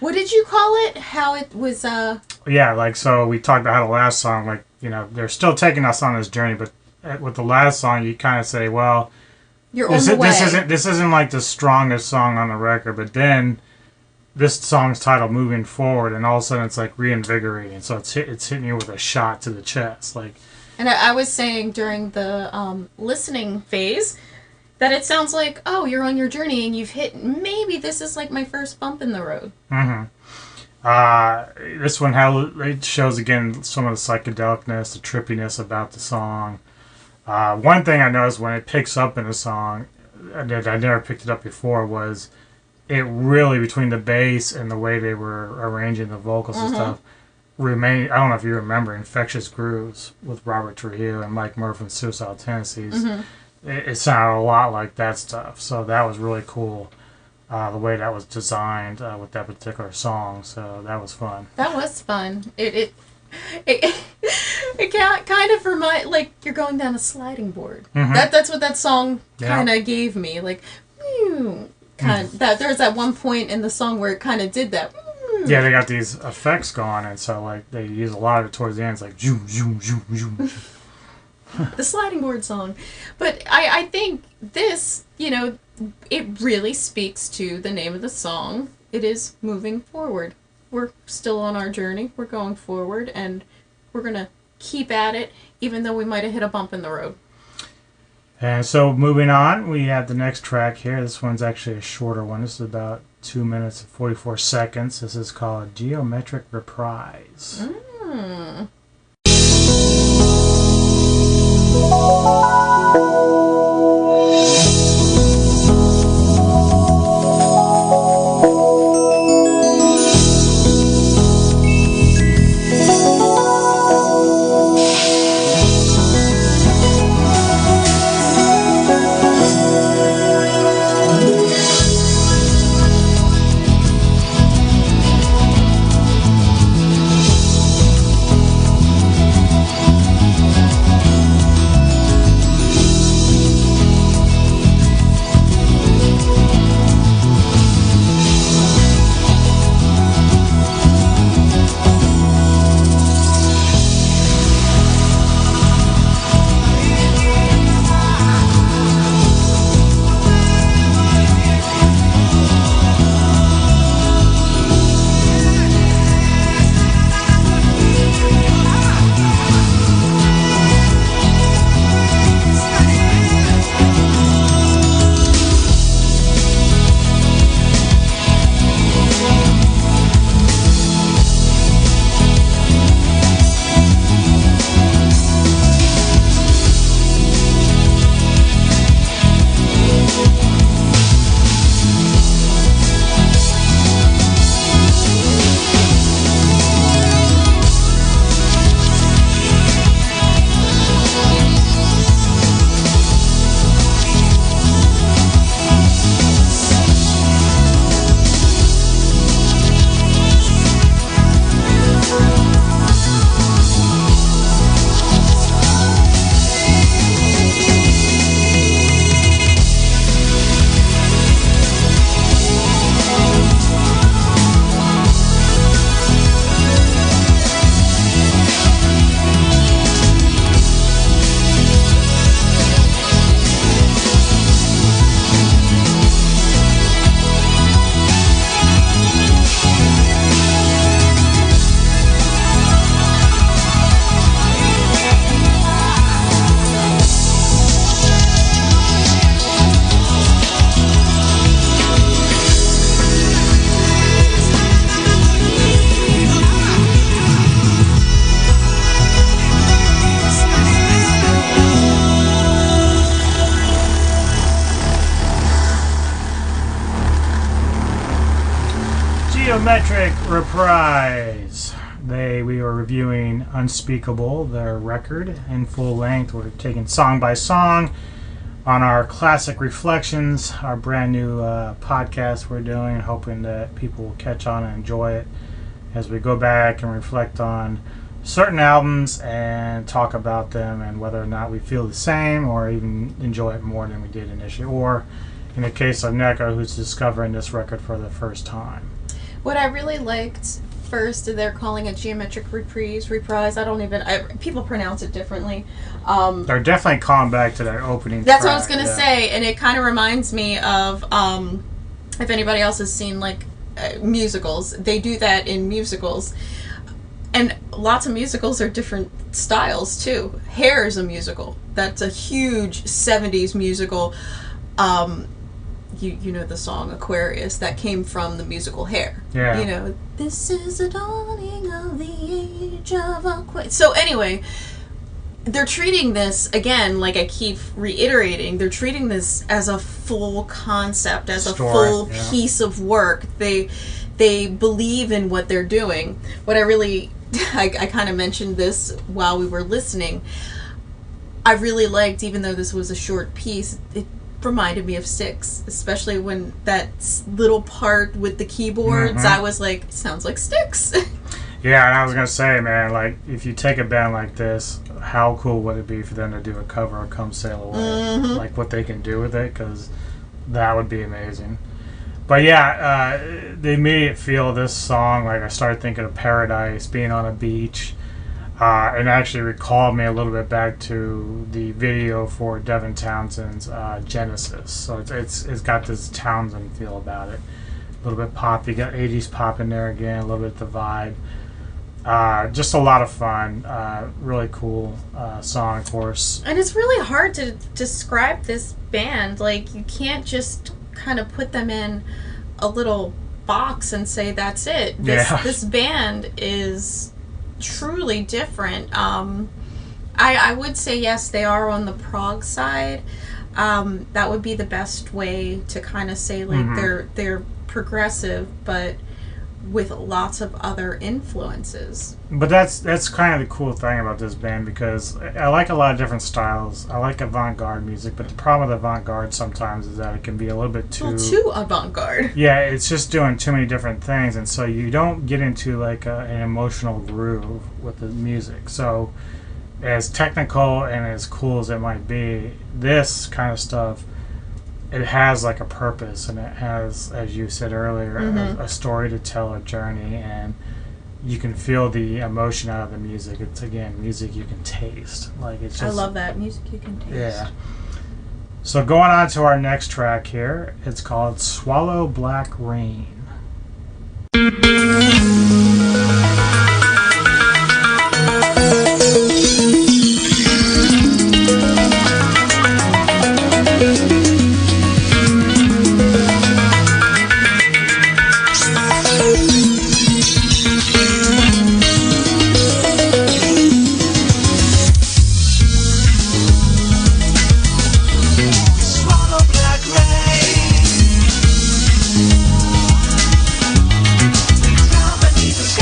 What did you call it? How it was? Yeah, like so we talked about how the last song, like they're still taking us on this journey, but with the last song, you kind of say, well, you're on the way. This isn't like the strongest song on the record, but then this song's titled "Moving Forward," and all of a sudden it's like reinvigorating. So it's hitting you with a shot to the chest, like. And I was saying during the listening phase that it sounds like, oh, you're on your journey and you've hit, maybe this is like my first bump in the road. Mm-hmm. This one, it shows again some of the psychedelicness, the trippiness about the song. One thing I noticed when it picks up in the song, that I never picked it up before, was it really, between the bass and the way they were arranging the vocals and stuff, I don't know if you remember Infectious Grooves with Robert Trujillo and Mike Murphy from Suicidal Tendencies. It sounded a lot like that stuff, so that was really cool, the way that was designed with that particular song, so that was fun. That was fun. It kind of remind, like you're going down a sliding board. That's what that song kind of gave me, like that. There's that one point in the song where it kind of did that. Yeah, they got these effects going, and so like they use a lot of it towards the end. It's like zoom, zoom, zoom, zoom. The sliding board song. But I think this, it really speaks to the name of the song. It is moving forward. We're still on our journey. We're going forward, and we're going to keep at it, even though we might have hit a bump in the road. And so moving on, we have the next track here. This one's actually a shorter one. This is about 2 minutes and 44 seconds. This is called Geometric Reprise. Geometric Reprise. We were reviewing Unspeakable, their record, in full length. We're taking song by song on our Classic Reflections, our brand new podcast we're doing, hoping that people will catch on and enjoy it as we go back and reflect on certain albums and talk about them and whether or not we feel the same or even enjoy it more than we did initially. Or in the case of Neko, who's discovering this record for the first time. What I really liked first, they're calling it geometric reprise. People pronounce it differently. They're definitely calling back to their opening That's track, what I was going to say, and it kind of reminds me of, if anybody else has seen, like, musicals. They do that in musicals. And lots of musicals are different styles, too. Hair is a musical. That's a huge 70s musical. You know the song Aquarius, that came from the musical Hair. Yeah. You know, this is the dawning of the age of Aquarius. So anyway, they're treating this, again, like I keep reiterating, they're treating this as a full concept, as a full piece of work. They believe in what they're doing. What I really, I kind of mentioned this while we were listening, I really liked, even though this was a short piece, it reminded me of Styx, especially when that little part with the keyboards, I was like, it sounds like Styx. Yeah, and I was going to say, man, like, if you take a band like this, how cool would it be for them to do a cover of Come Sail Away? Like, what they can do with it, because that would be amazing. But yeah, the immediate feel of this song, like, I started thinking of Paradise, being on a beach, and actually recalled me a little bit back to the video for Devin Townsend's Genesis. So it's got this Townsend feel about it. A little bit pop, you got 80s pop in there again, a little bit the vibe. Just a lot of fun, really cool song, of course. And it's really hard to describe this band. Like, you can't just kind of put them in a little box and say that's it. This band is truly different. I would say yes, they are on the prog side. That would be the best way to kind of say, like, they're progressive, but with lots of other influences. But that's kind of the cool thing about this band, because I like a lot of different styles. I like avant-garde music, but the problem with avant-garde sometimes is that it can be a little bit too avant-garde. Yeah, it's just doing too many different things, and so you don't get into like an emotional groove with the music. So as technical and as cool as it might be, this kind of stuff, it has like a purpose, and it has, as you said earlier, a story to tell, a journey, and you can feel the emotion out of the music. It's, again, music you can taste. Like, it's just, I love that, music you can taste. Yeah. So going on to our next track here, it's called Swallow Black Rain. Beneath the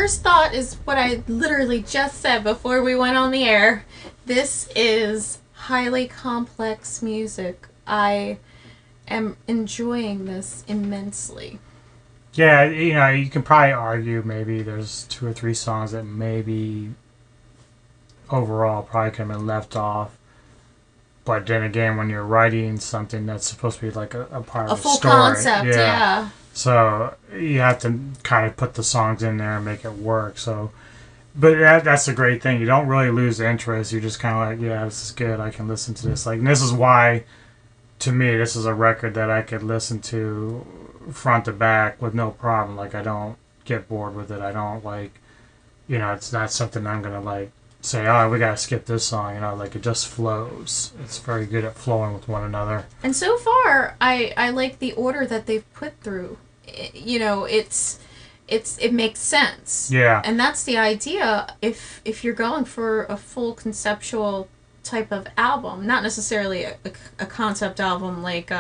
first thought is what I literally just said before we went on the air. This is highly complex music. I am enjoying this immensely. Yeah, you can probably argue maybe there's 2 or 3 songs that maybe overall probably could have been left off. But then again, when you're writing something that's supposed to be like a part of the story. A full concept, yeah. So you have to kind of put the songs in there and make it work. So, but that's a great thing. You don't really lose interest. You're just kind of like, yeah, this is good. I can listen to this. Like, and this is why, to me, this is a record that I could listen to front to back with no problem. Like, I don't get bored with it. I don't it's not something I'm gonna like say, oh, we gotta skip this song. Like, it just flows. It's very good at flowing with one another. And so far, I like the order that they've put through. It makes sense. Yeah. And that's the idea if you're going for a full conceptual type of album, not necessarily a concept album like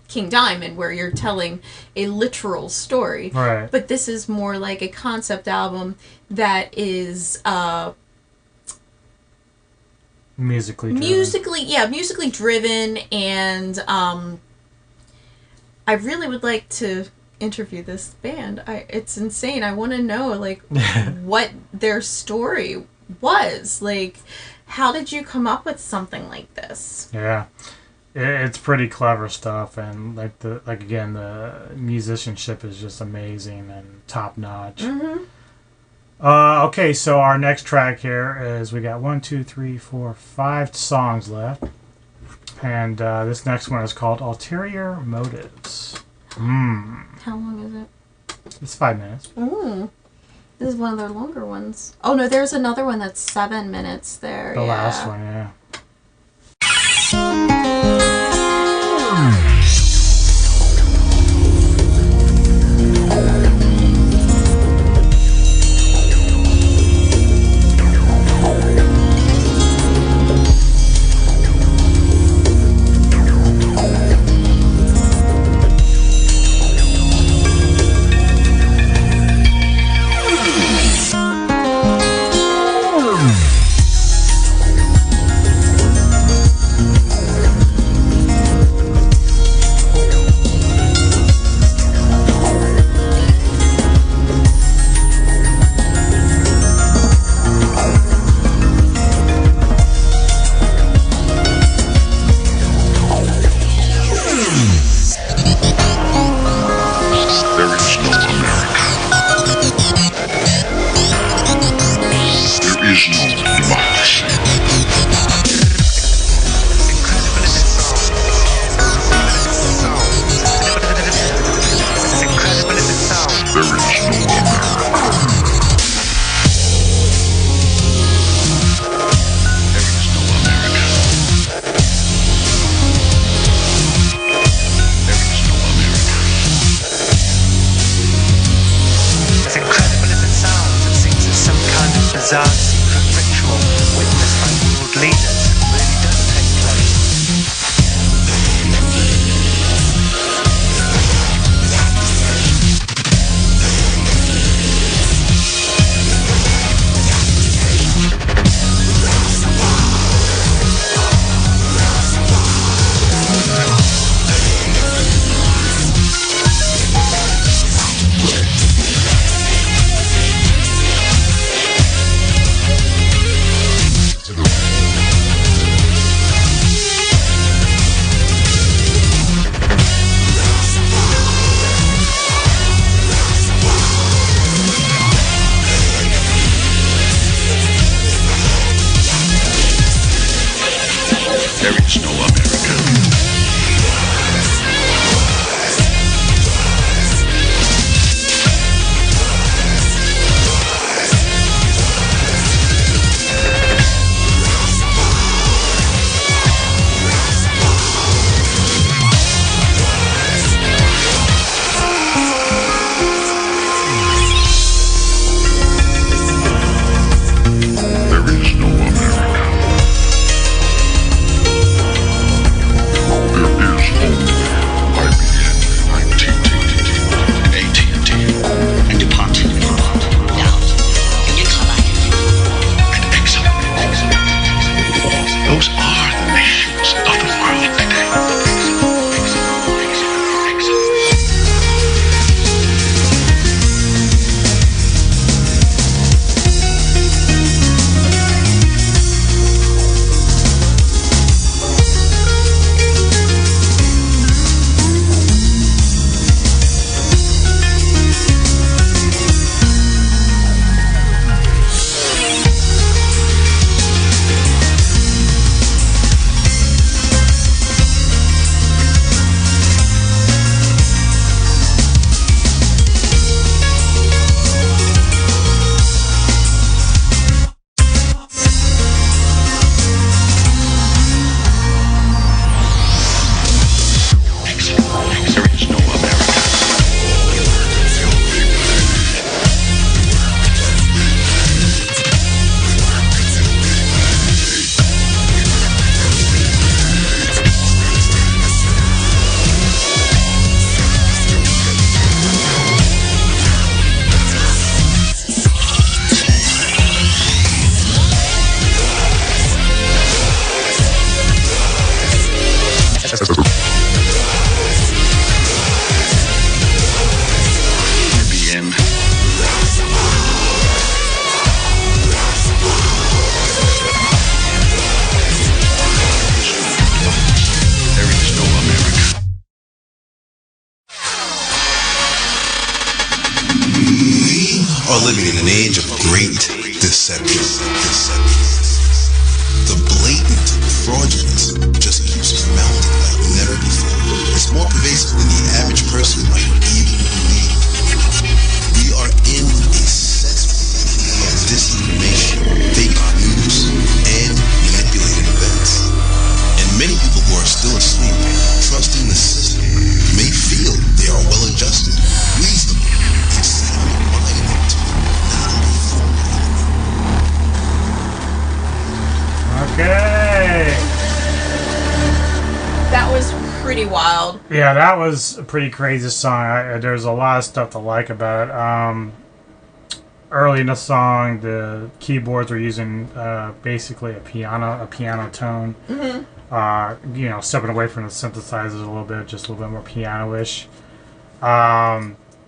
King Diamond where you're telling a literal story. Right. But this is more like a concept album that is musically driven, and I really would like to interview this band. It's insane. I want to know like what their story was. Like, how did you come up with something like this? Yeah, it's pretty clever stuff, and again, the musicianship is just amazing and top notch. Mm-hmm. Okay, so our next track here is, we got 5 songs left, and this next one is called Ulterior Motives. How long is it? It's 5 minutes. Ooh. This is one of their longer ones. Oh no, there's another one that's 7 minutes there. The last one, yeah. Okay. That was pretty wild. Yeah, that was a pretty crazy song. There's a lot of stuff to like about it. Early in the song, the keyboards were using basically a piano tone. Mm-hmm. Stepping away from the synthesizers a little bit, just a little bit more piano-ish.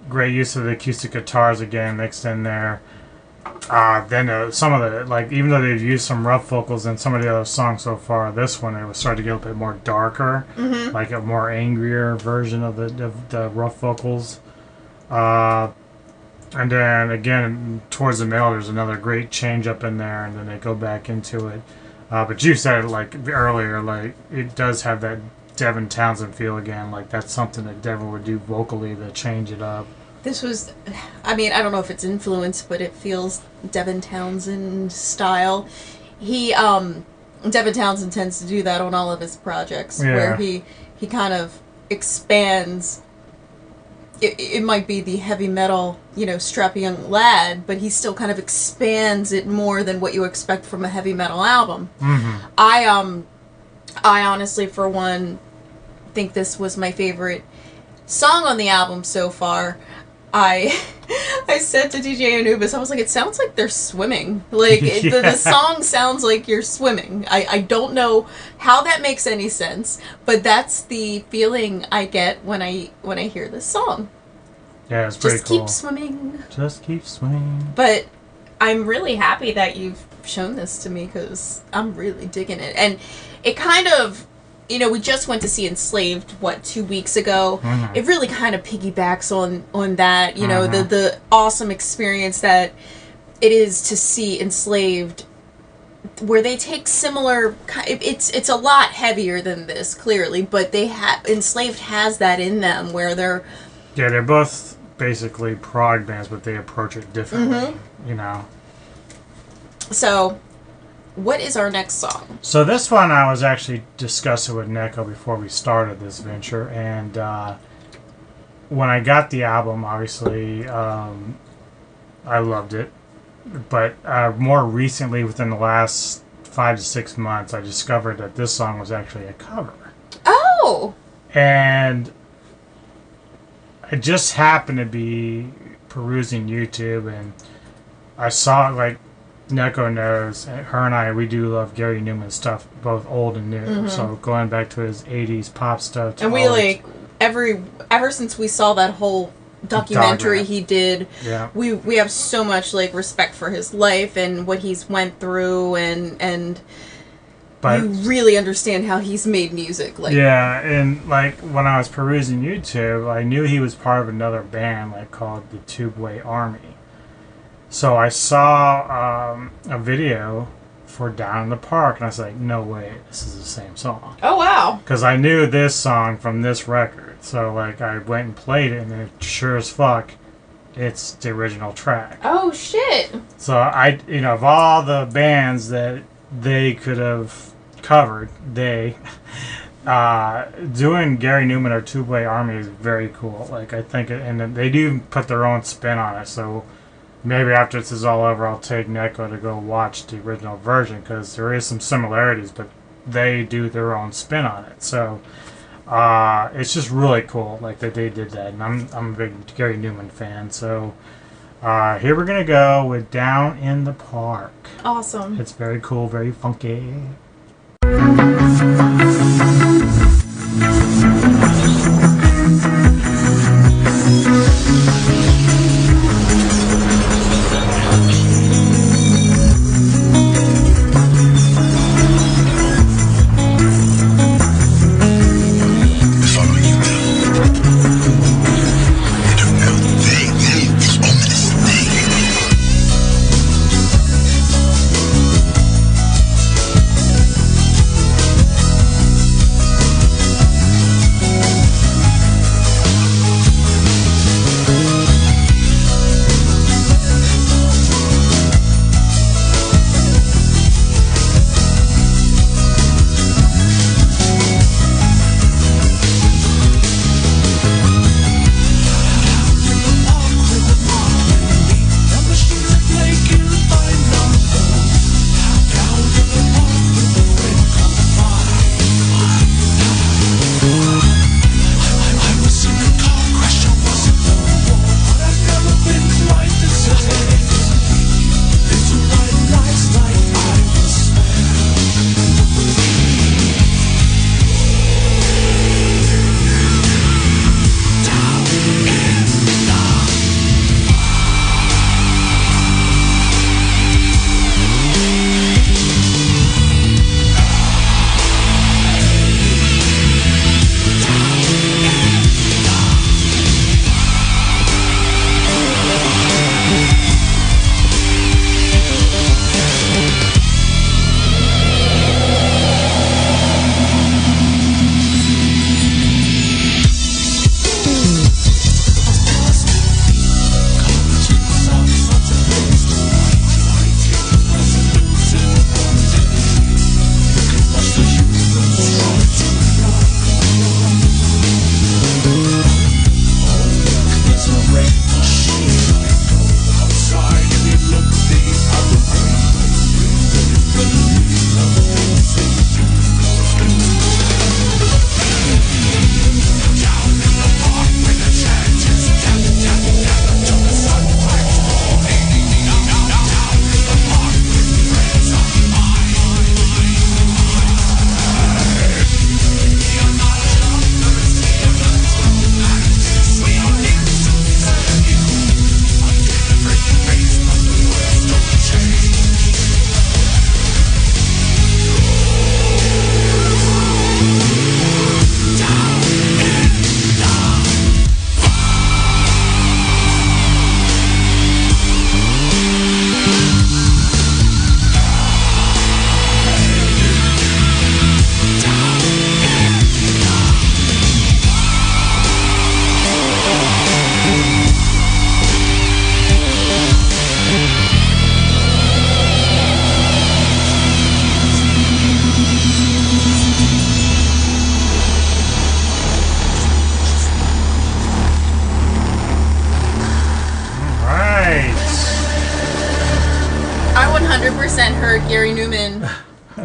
Great use of the acoustic guitars again mixed in there. Then some of the, even though they've used some rough vocals in some of the other songs so far, this one it was starting to get a little bit more darker, like a more angrier version of the rough vocals. And then again towards the middle, there's another great change up in there, and then they go back into it. But you said it earlier, it does have that Devin Townsend feel again. That's something that Devin would do vocally to change it up. This was, I don't know if it's influence, but it feels Devin Townsend style. Devin Townsend tends to do that on all of his projects, where he kind of expands. It might be the heavy metal, strappy young lad, but he still kind of expands it more than what you expect from a heavy metal album. Mm-hmm. I honestly, for one, think this was my favorite song on the album so far. I said to DJ Anubis, I was like, it sounds like they're swimming. The song sounds like you're swimming. I don't know how that makes any sense, but that's the feeling I get when I hear this song. Yeah, it's pretty cool. Just keep swimming. Just keep swimming. But I'm really happy that you've shown this to me, because I'm really digging it. And it kind of... we just went to see Enslaved, 2 weeks ago. Mm-hmm. It really kind of piggybacks on that, the awesome experience that it is to see Enslaved, where they take similar... It's a lot heavier than this, clearly, but Enslaved has that in them, where they're... Yeah, they're both basically prog bands, but they approach it differently, So... what is our next song? So this one I was actually discussing with Neko before we started this venture, and when I got the album, obviously, I loved it. But more recently, within the last 5 to 6 months, I discovered that this song was actually a cover. Oh! And I just happened to be perusing YouTube, and I saw, Neko knows, her and I, we do love Gary Newman stuff, both old and new. Mm-hmm. So going back to his 80s pop stuff. And we ever since we saw that whole documentary he did, we have so much respect for his life and what he's went through, and you really understand how he's made music. And when I was perusing YouTube, I knew he was part of another band called the Tubeway Army. So I saw a video for Down in the Park, and I was like, no way, this is the same song. Oh, wow. Because I knew this song from this record. So, I went and played it, and it sure as fuck, it's the original track. Oh, shit. So, of all the bands that they could have covered, doing Gary Newman or Tubeway Army is very cool. I think, and they do put their own spin on it, so... maybe after this is all over, I'll take Neko to go watch the original version, because there is some similarities, but they do their own spin on it. So it's just really cool, that they did that. And I'm a big Gary Newman fan. So here we're gonna go with Down in the Park. Awesome. It's very cool, very funky.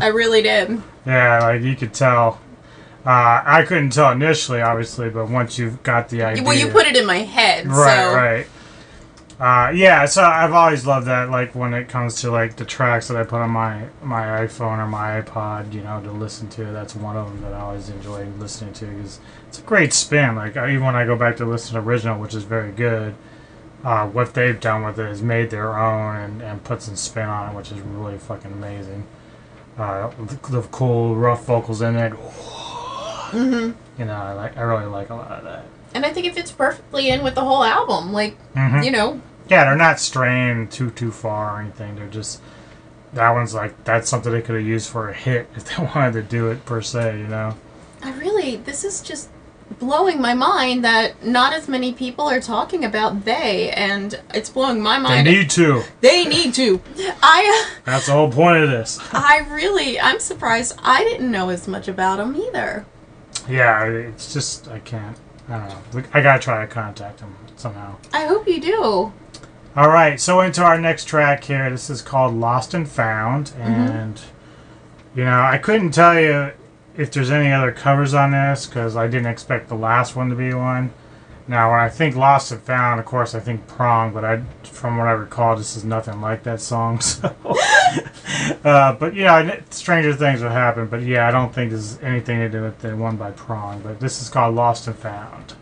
I really did. Yeah, like you could tell. I couldn't tell initially, obviously, but once you've got the idea. Well, you put it in my head. Right, right. Yeah, so I've always loved that, like, when it comes to, like, the tracks that I put on my iPhone or my iPod, you know, to listen to. That's one of them that I always enjoy listening to, because it's a great spin. Like, even when I go back to listen to original, which is very good, what they've done with it is made their own and put some spin on it, which is really fucking amazing. The cool, rough vocals in it. Mm-hmm. You know, I really like a lot of that. And I think it fits perfectly in with the whole album. Like, you know. Yeah, they're not straying too far or anything. They're just, that one's like, that's something they could have used for a hit if they wanted to do it per se, you know? This is just blowing my mind that not as many people are talking about They, and it's blowing my mind. They need to. They need to. That's the whole point of this. I'm surprised I didn't know as much about them either. Yeah, it's just, I don't know. I gotta try to contact them somehow. I hope you do. Alright, so into our next track here. This is called Lost and Found. And, you know, I couldn't tell you if there's any other covers on this, because I didn't expect the last one to be one. Now, when I think Lost and Found, of course, I think Prong, but from what I recall, this is nothing like that song. So, but, you know, stranger things would happen. But, yeah, I don't think there's anything to do with the one by Prong. But this is called Lost and Found.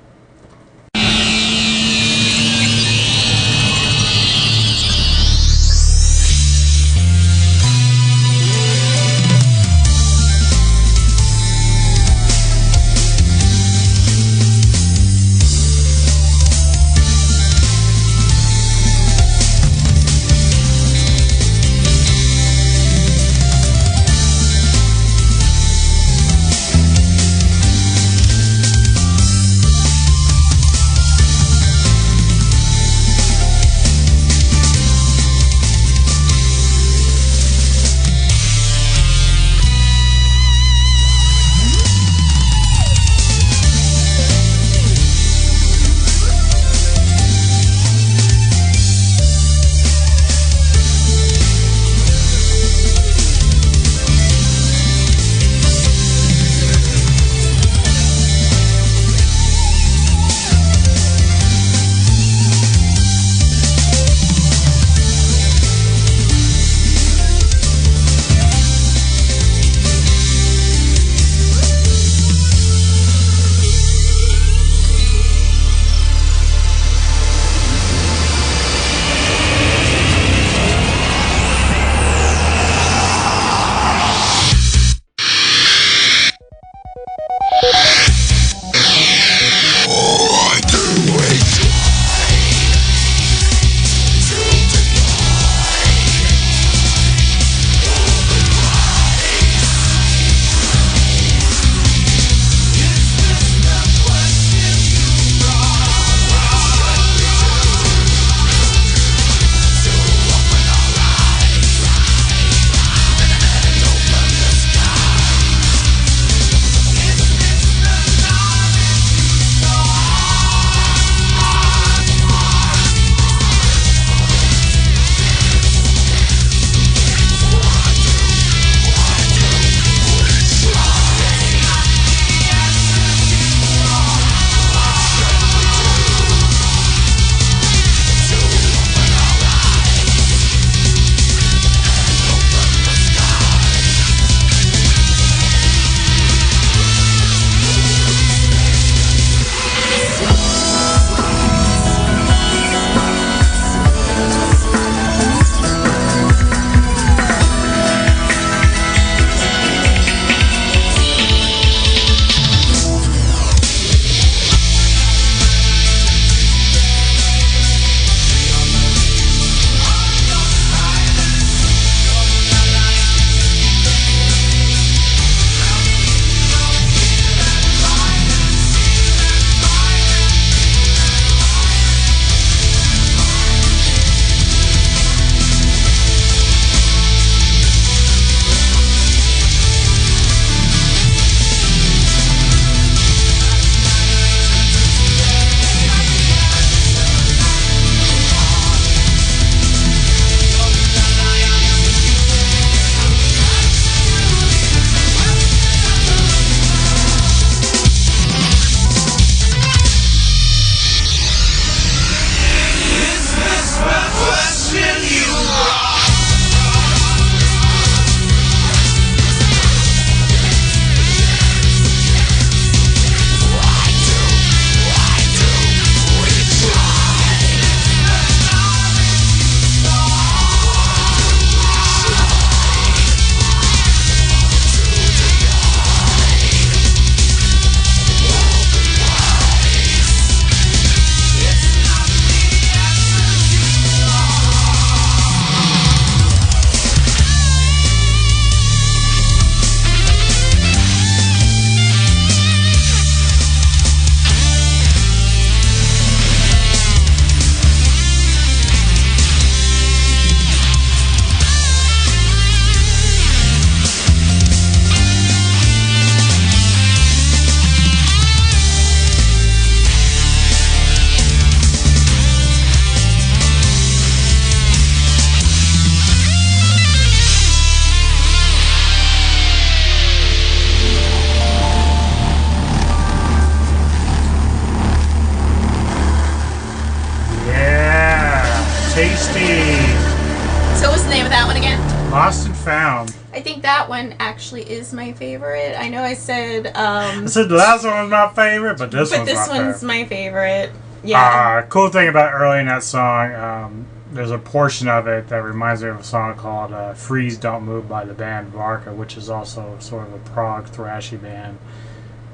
Lost and Found. I think that one actually is my favorite. I know I said I said the last one was my favorite, but this one's my favorite. Yeah. Cool thing about early in that song, there's a portion of it that reminds me of a song called Freeze Don't Move by the band Varka, which is also sort of a prog thrashy band.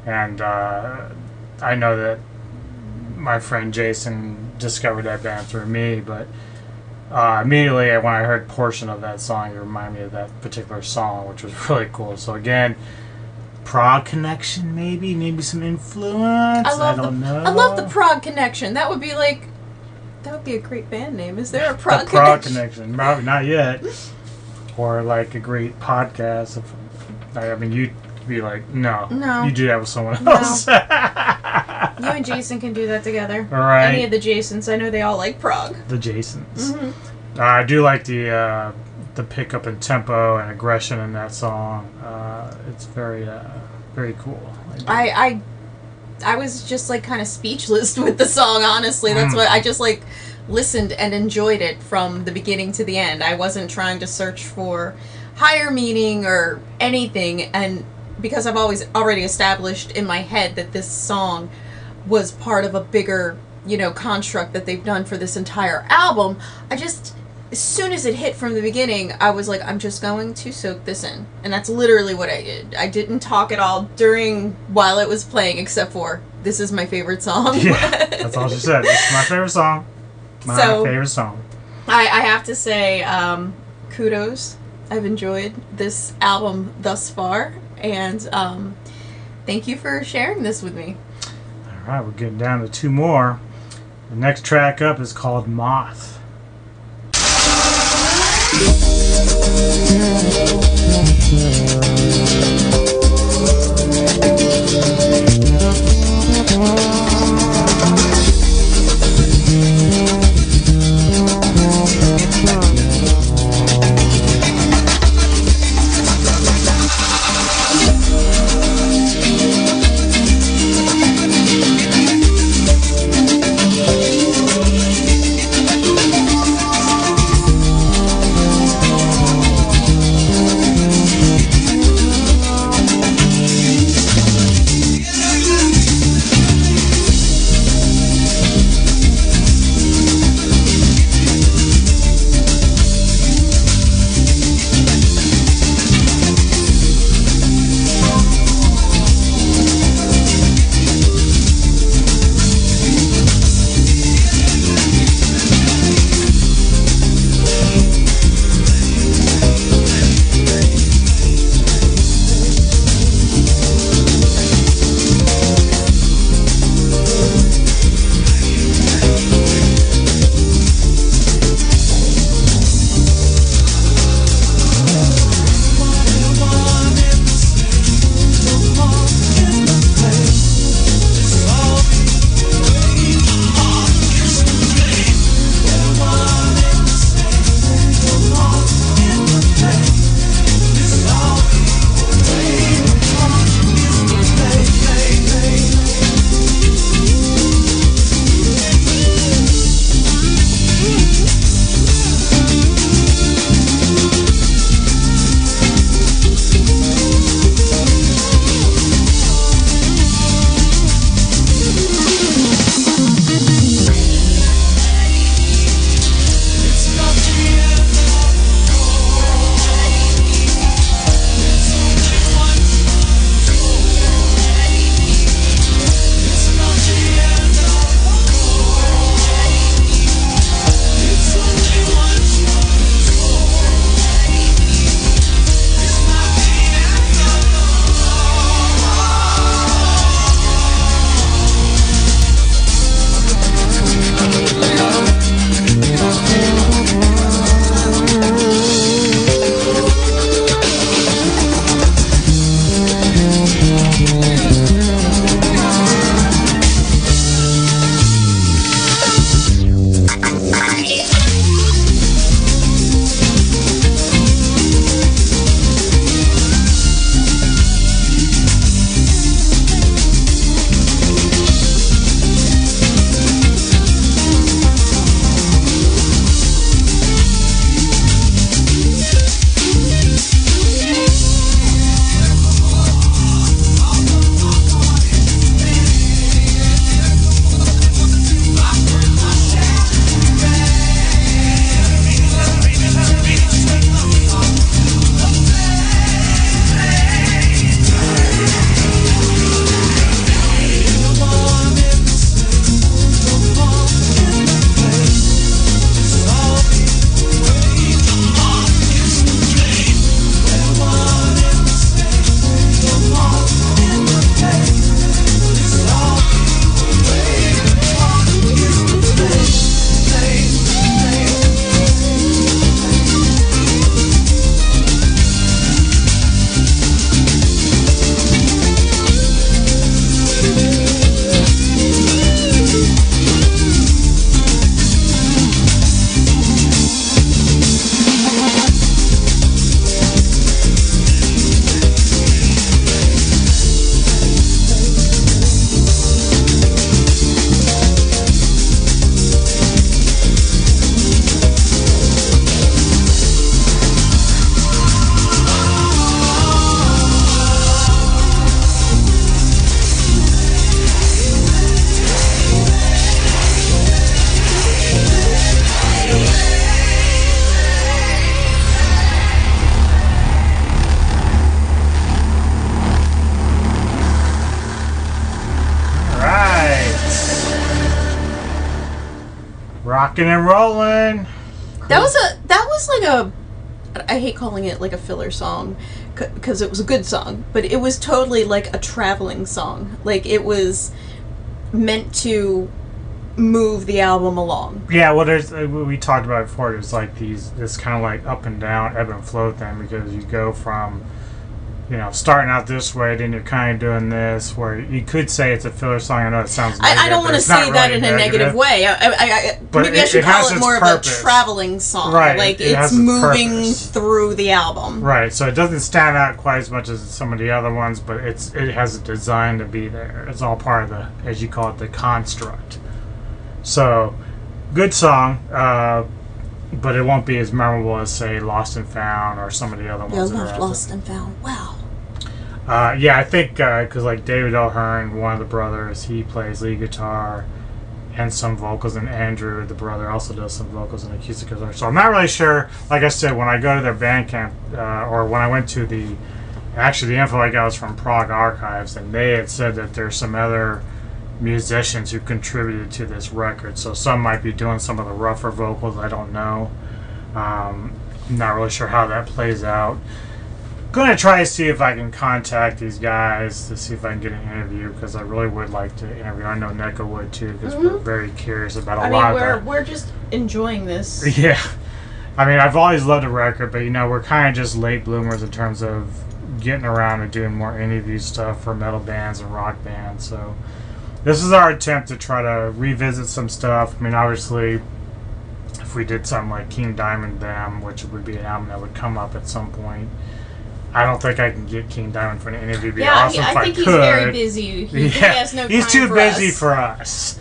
And I know that my friend Jason discovered that band through me, but immediately when I heard a portion of that song, it reminded me of that particular song, which was really cool. So again, prog connection, maybe some influence. I don't know. I love the prog connection. That would be a great band name. Is there a prog connection? Prog connection, probably not yet. Or like a great podcast. I mean, you'd be like, no, you do that with someone else. No. You and Jason can do that together. All right. Any of the Jasons, I know they all like prog. The Jasons. Mm-hmm. I do like the pickup and tempo and aggression in that song. It's very cool. I was just like kind of speechless with the song, honestly. That's what I just like listened and enjoyed it from the beginning to the end. I wasn't trying to search for higher meaning or anything, and because I've already established in my head that this song was part of a bigger, construct that they've done for this entire album, as soon as it hit from the beginning, I was like, I'm just going to soak this in. And that's literally what I did. I didn't talk at all while it was playing, except for, this is my favorite song. Yeah, that's all she said. It's my favorite song. Favorite song. I have to say, kudos. I've enjoyed this album thus far. And thank you for sharing this with me. All right, we're getting down to two more. The next track up is called Moth. Rocking and rolling. That was like a, I hate calling it like a filler song because it was a good song, but it was totally like a traveling song. Like it was meant to move the album along. Yeah, well, there's we talked about it before. There's like this kind of like up and down, ebb and flow thing because you go from, you know, starting out this way, then you're kind of doing this, where you could say it's a filler song. I know it sounds negative, I don't want to say that in a negative way. Maybe I should call it more of a traveling song. Right. Like it's moving through the album. Right. So it doesn't stand out quite as much as some of the other ones, but it has a design to be there. It's all part of the, as you call it, the construct. So, good song, but it won't be as memorable as, say, Lost and Found or some of the other ones. I love Lost and Found. Wow. Yeah, I think because like David O'Hearn, one of the brothers, he plays lead guitar and some vocals, and Androo, the brother, also does some vocals and acoustic guitar. So I'm not really sure. Like I said, when I go to their Bandcamp, or when I went to the info I got was from Prague Archives, and they had said that there's some other musicians who contributed to this record. So some might be doing some of the rougher vocals. I don't know. I'm not really sure how that plays out. Gonna try to see if I can contact these guys to see if I can get an interview, because I really would like to interview. I know Neko would too, because we're very curious about a lot of that. We're just enjoying this. Yeah, I mean, I've always loved the record, but you know, we're kind of just late bloomers in terms of getting around and doing more interview stuff for metal bands and rock bands. So this is our attempt to try to revisit some stuff. I mean, obviously, if we did something like King Diamond Them, which would be an album that would come up at some point, I don't think I can get King Diamond for an interview. It'd be awesome if I think he's very busy. He has no time he's too for busy us. for us.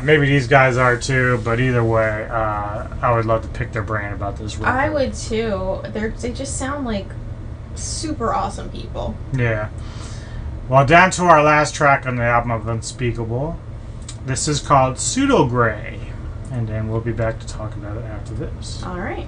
Maybe these guys are too, but either way, I would love to pick their brain about this record. I would too. They just sound like super awesome people. Yeah. Well, down to our last track on the album of Unspeakable. This is called Pseudo Gray, and then we'll be back to talk about it after this. All right.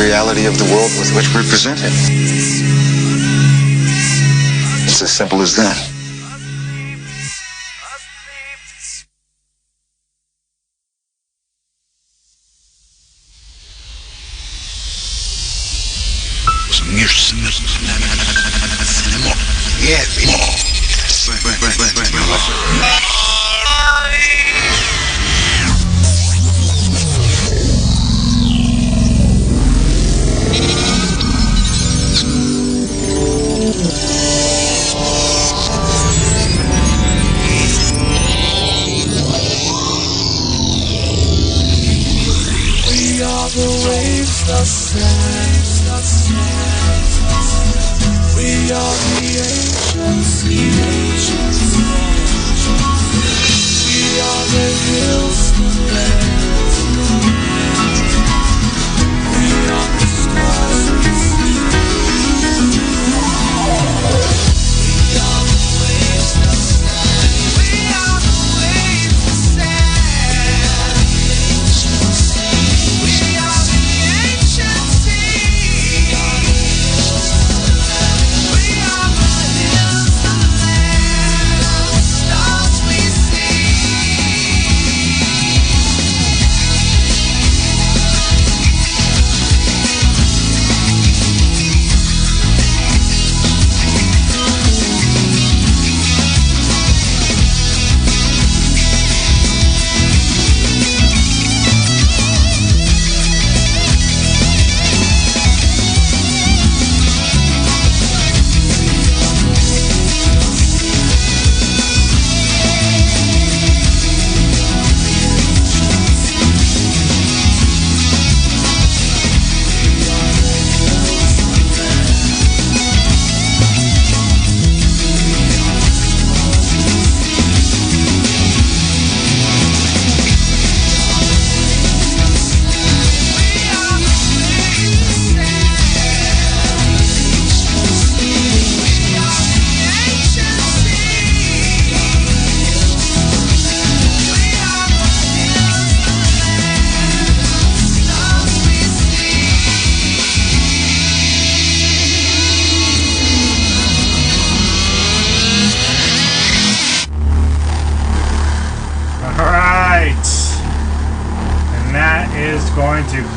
reality of the world with which we present it. It's as simple as that.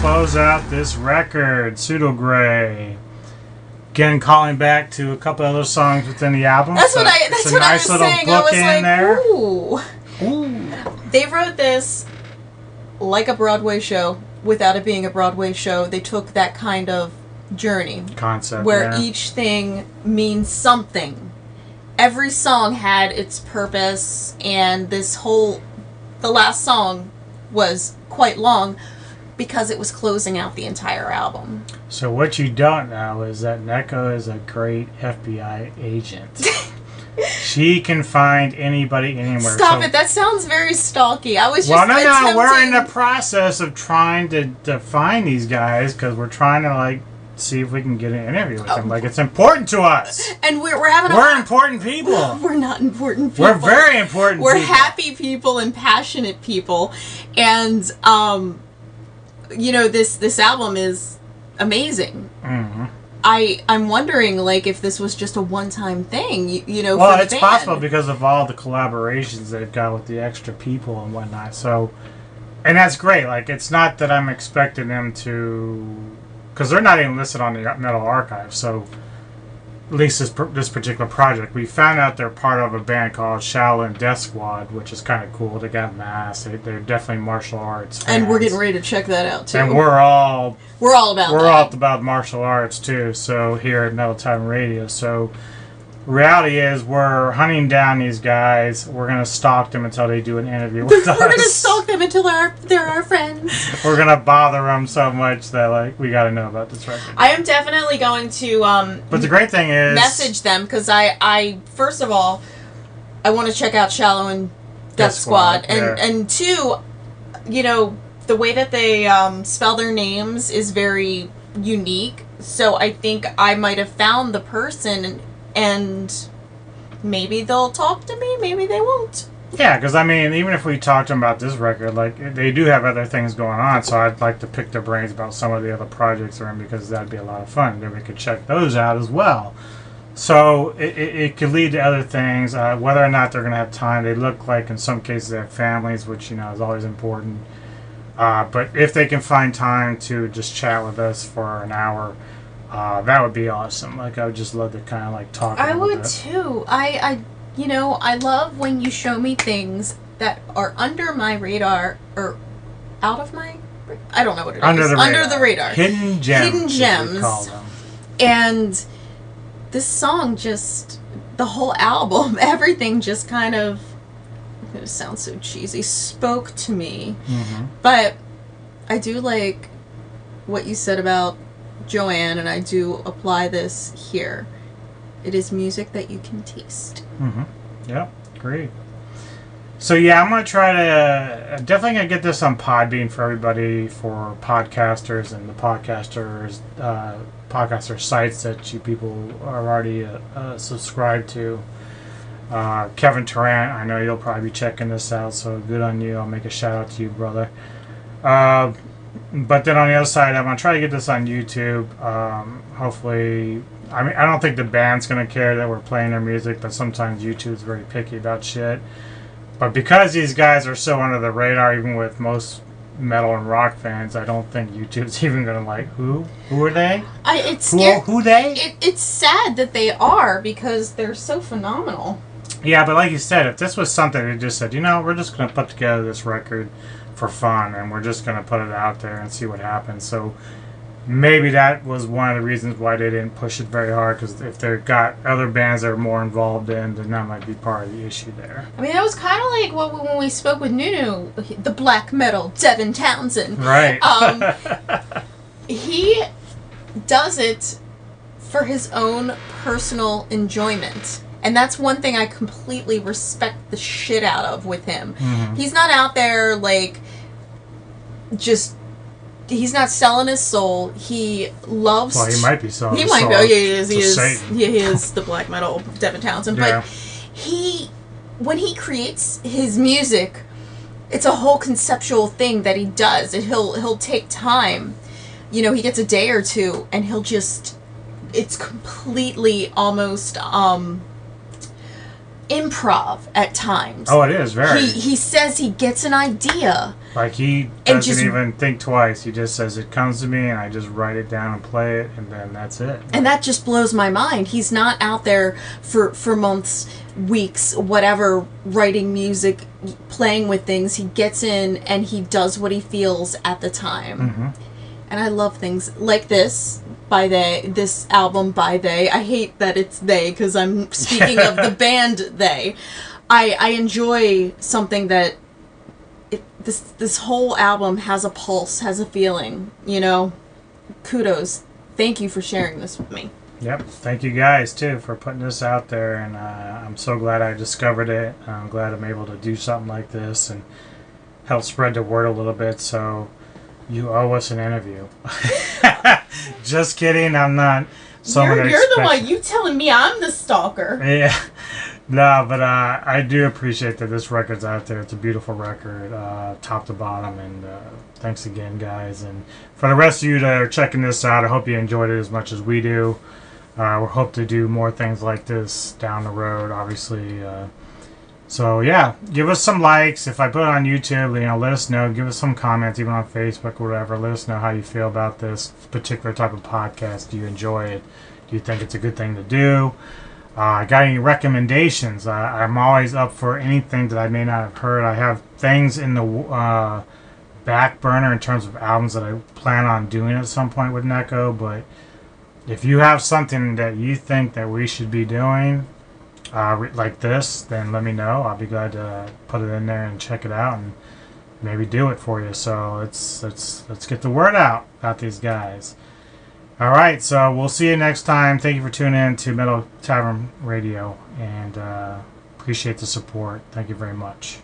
Close out this record, Pseudo Gray. Again, calling back to a couple other songs within the album. That's what I was saying. I was like, there. Ooh. They wrote this like a Broadway show without it being a Broadway show. They took that kind of journey. Concept. Where each thing means something. Every song had its purpose, and the last song was quite long, because it was closing out the entire album. So what you don't know is that Neko is a great FBI agent. She can find anybody anywhere. Stop it! That sounds very stalky. I was just no. We're in the process of trying to find these guys because we're trying to see if we can get an interview with them. It's important to us. And we're having. We're important people. We're not important people. We're very important. We're happy people and passionate people, and this album is amazing. Mm-hmm. I'm wondering, if this was just a one-time thing, Well, for the it's band. possible because of all the collaborations they've got with the extra people and whatnot. So, and that's great. It's not that I'm expecting them to, because they're not even listed on the Metal Archive. So, at least this particular project, we found out they're part of a band called Shaolin Death Squad, which is kind of cool. They got masks. They're definitely martial arts fans. And we're getting ready to check that out too. And we're all about martial arts too. So here at Metal Time Radio. So reality is we're hunting down these guys. We're gonna stalk them until they do an interview with us. We're gonna stalk them until they're our friends. We're gonna bother them so much that we gotta know about this record. I am definitely going to But the great thing is message them, because I first of all I want to check out Shaolin Death Squad, and two, the way that they spell their names is very unique. So I think I might have found the person, and maybe they'll talk to me, maybe they won't. Yeah, because I mean, even if we talked about this record, like they do have other things going on, so I'd like to pick their brains about some of the other projects they're in because that'd be a lot of fun. Then we could check those out as well. So it could lead to other things, whether or not they're going to have time. They look like in some cases they have families, which is always important. But if they can find time to just chat with us for an hour, that would be awesome. Like I would just love to kind of like talk. I would too. I love when you show me things that are under my radar or out of my. I don't know what it is. Under the radar. Hidden gems. Hidden gems. We call them. And this song just, the whole album, everything just kind of. It sounds so cheesy. Spoke to me, but I do like what you said about Joanne, and I do apply this here. It is music that you can taste. Yep, great. So yeah, I'm gonna try to definitely gonna get this on Podbean for everybody, for podcasters and the podcaster sites that you people are already subscribed to. Kevin Tarrant, I know you'll probably be checking this out, so good on you. I'll make a shout out to you, brother. But then on the other side, I'm gonna try to get this on YouTube. Hopefully, I mean, I don't think the band's gonna care that we're playing their music, but sometimes YouTube's very picky about shit. But because these guys are so under the radar, even with most metal and rock fans, I don't think YouTube's even gonna like, who are they? Who they? It's sad that they are, because they're so phenomenal. Yeah, but like you said, if this was something they just said, we're just gonna put together this record for fun, and we're just gonna put it out there and see what happens. So maybe that was one of the reasons why they didn't push it very hard, because if they've got other bands they're more involved in, then that might be part of the issue there. I mean, that was kind of like when we spoke with Nunu, the black metal Devin Townsend. Right. He does it for his own personal enjoyment. And that's one thing I completely respect the shit out of with him. He's not out there, like, just... He's not selling his soul. He loves... Well, he might be selling his soul. He might be. Oh, yeah, he is. Satan. He is the black metal Devin Townsend. Yeah. But when he creates his music, it's a whole conceptual thing that he does. And he'll take time. He gets a day or two, and he'll just... It's completely almost... improv at times. Oh, it is, very. He says he gets an idea. Like, he doesn't even think twice. He just says, it comes to me, and I just write it down and play it, and then that's it. And that just blows my mind. He's not out there for months, weeks, whatever, writing music, playing with things. He gets in, and he does what he feels at the time. And I love things like this. This album by they. I hate that it's they, because I'm speaking of the band they. I enjoy something that this whole album has a pulse, has a feeling, Kudos. Thank you for sharing this with me. Yep. Thank you guys, too, for putting this out there, and I'm so glad I discovered it. I'm glad I'm able to do something like this and help spread the word a little bit, so you owe us an interview. Just kidding, I'm not someone You're the one, you telling me I'm the stalker. Yeah. No, but I do appreciate that this record's out there. It's a beautiful record, top to bottom, and thanks again, guys. And for the rest of you that are checking this out, I hope you enjoyed it as much as we do. We hope to do more things like this down the road, obviously. So, yeah, give us some likes. If I put it on YouTube, let us know. Give us some comments, even on Facebook or whatever. Let us know how you feel about this particular type of podcast. Do you enjoy it? Do you think it's a good thing to do? Got any recommendations? I'm always up for anything that I may not have heard. I have things in the back burner in terms of albums that I plan on doing at some point with Neko, but if you have something that you think that we should be doing like this, then let me know. I'll be glad to put it in there and check it out and maybe do it for you. So let's get the word out about these guys. All right, so we'll see you next time. Thank you for tuning in to Metal Tavern Radio, and appreciate the support. Thank you very much.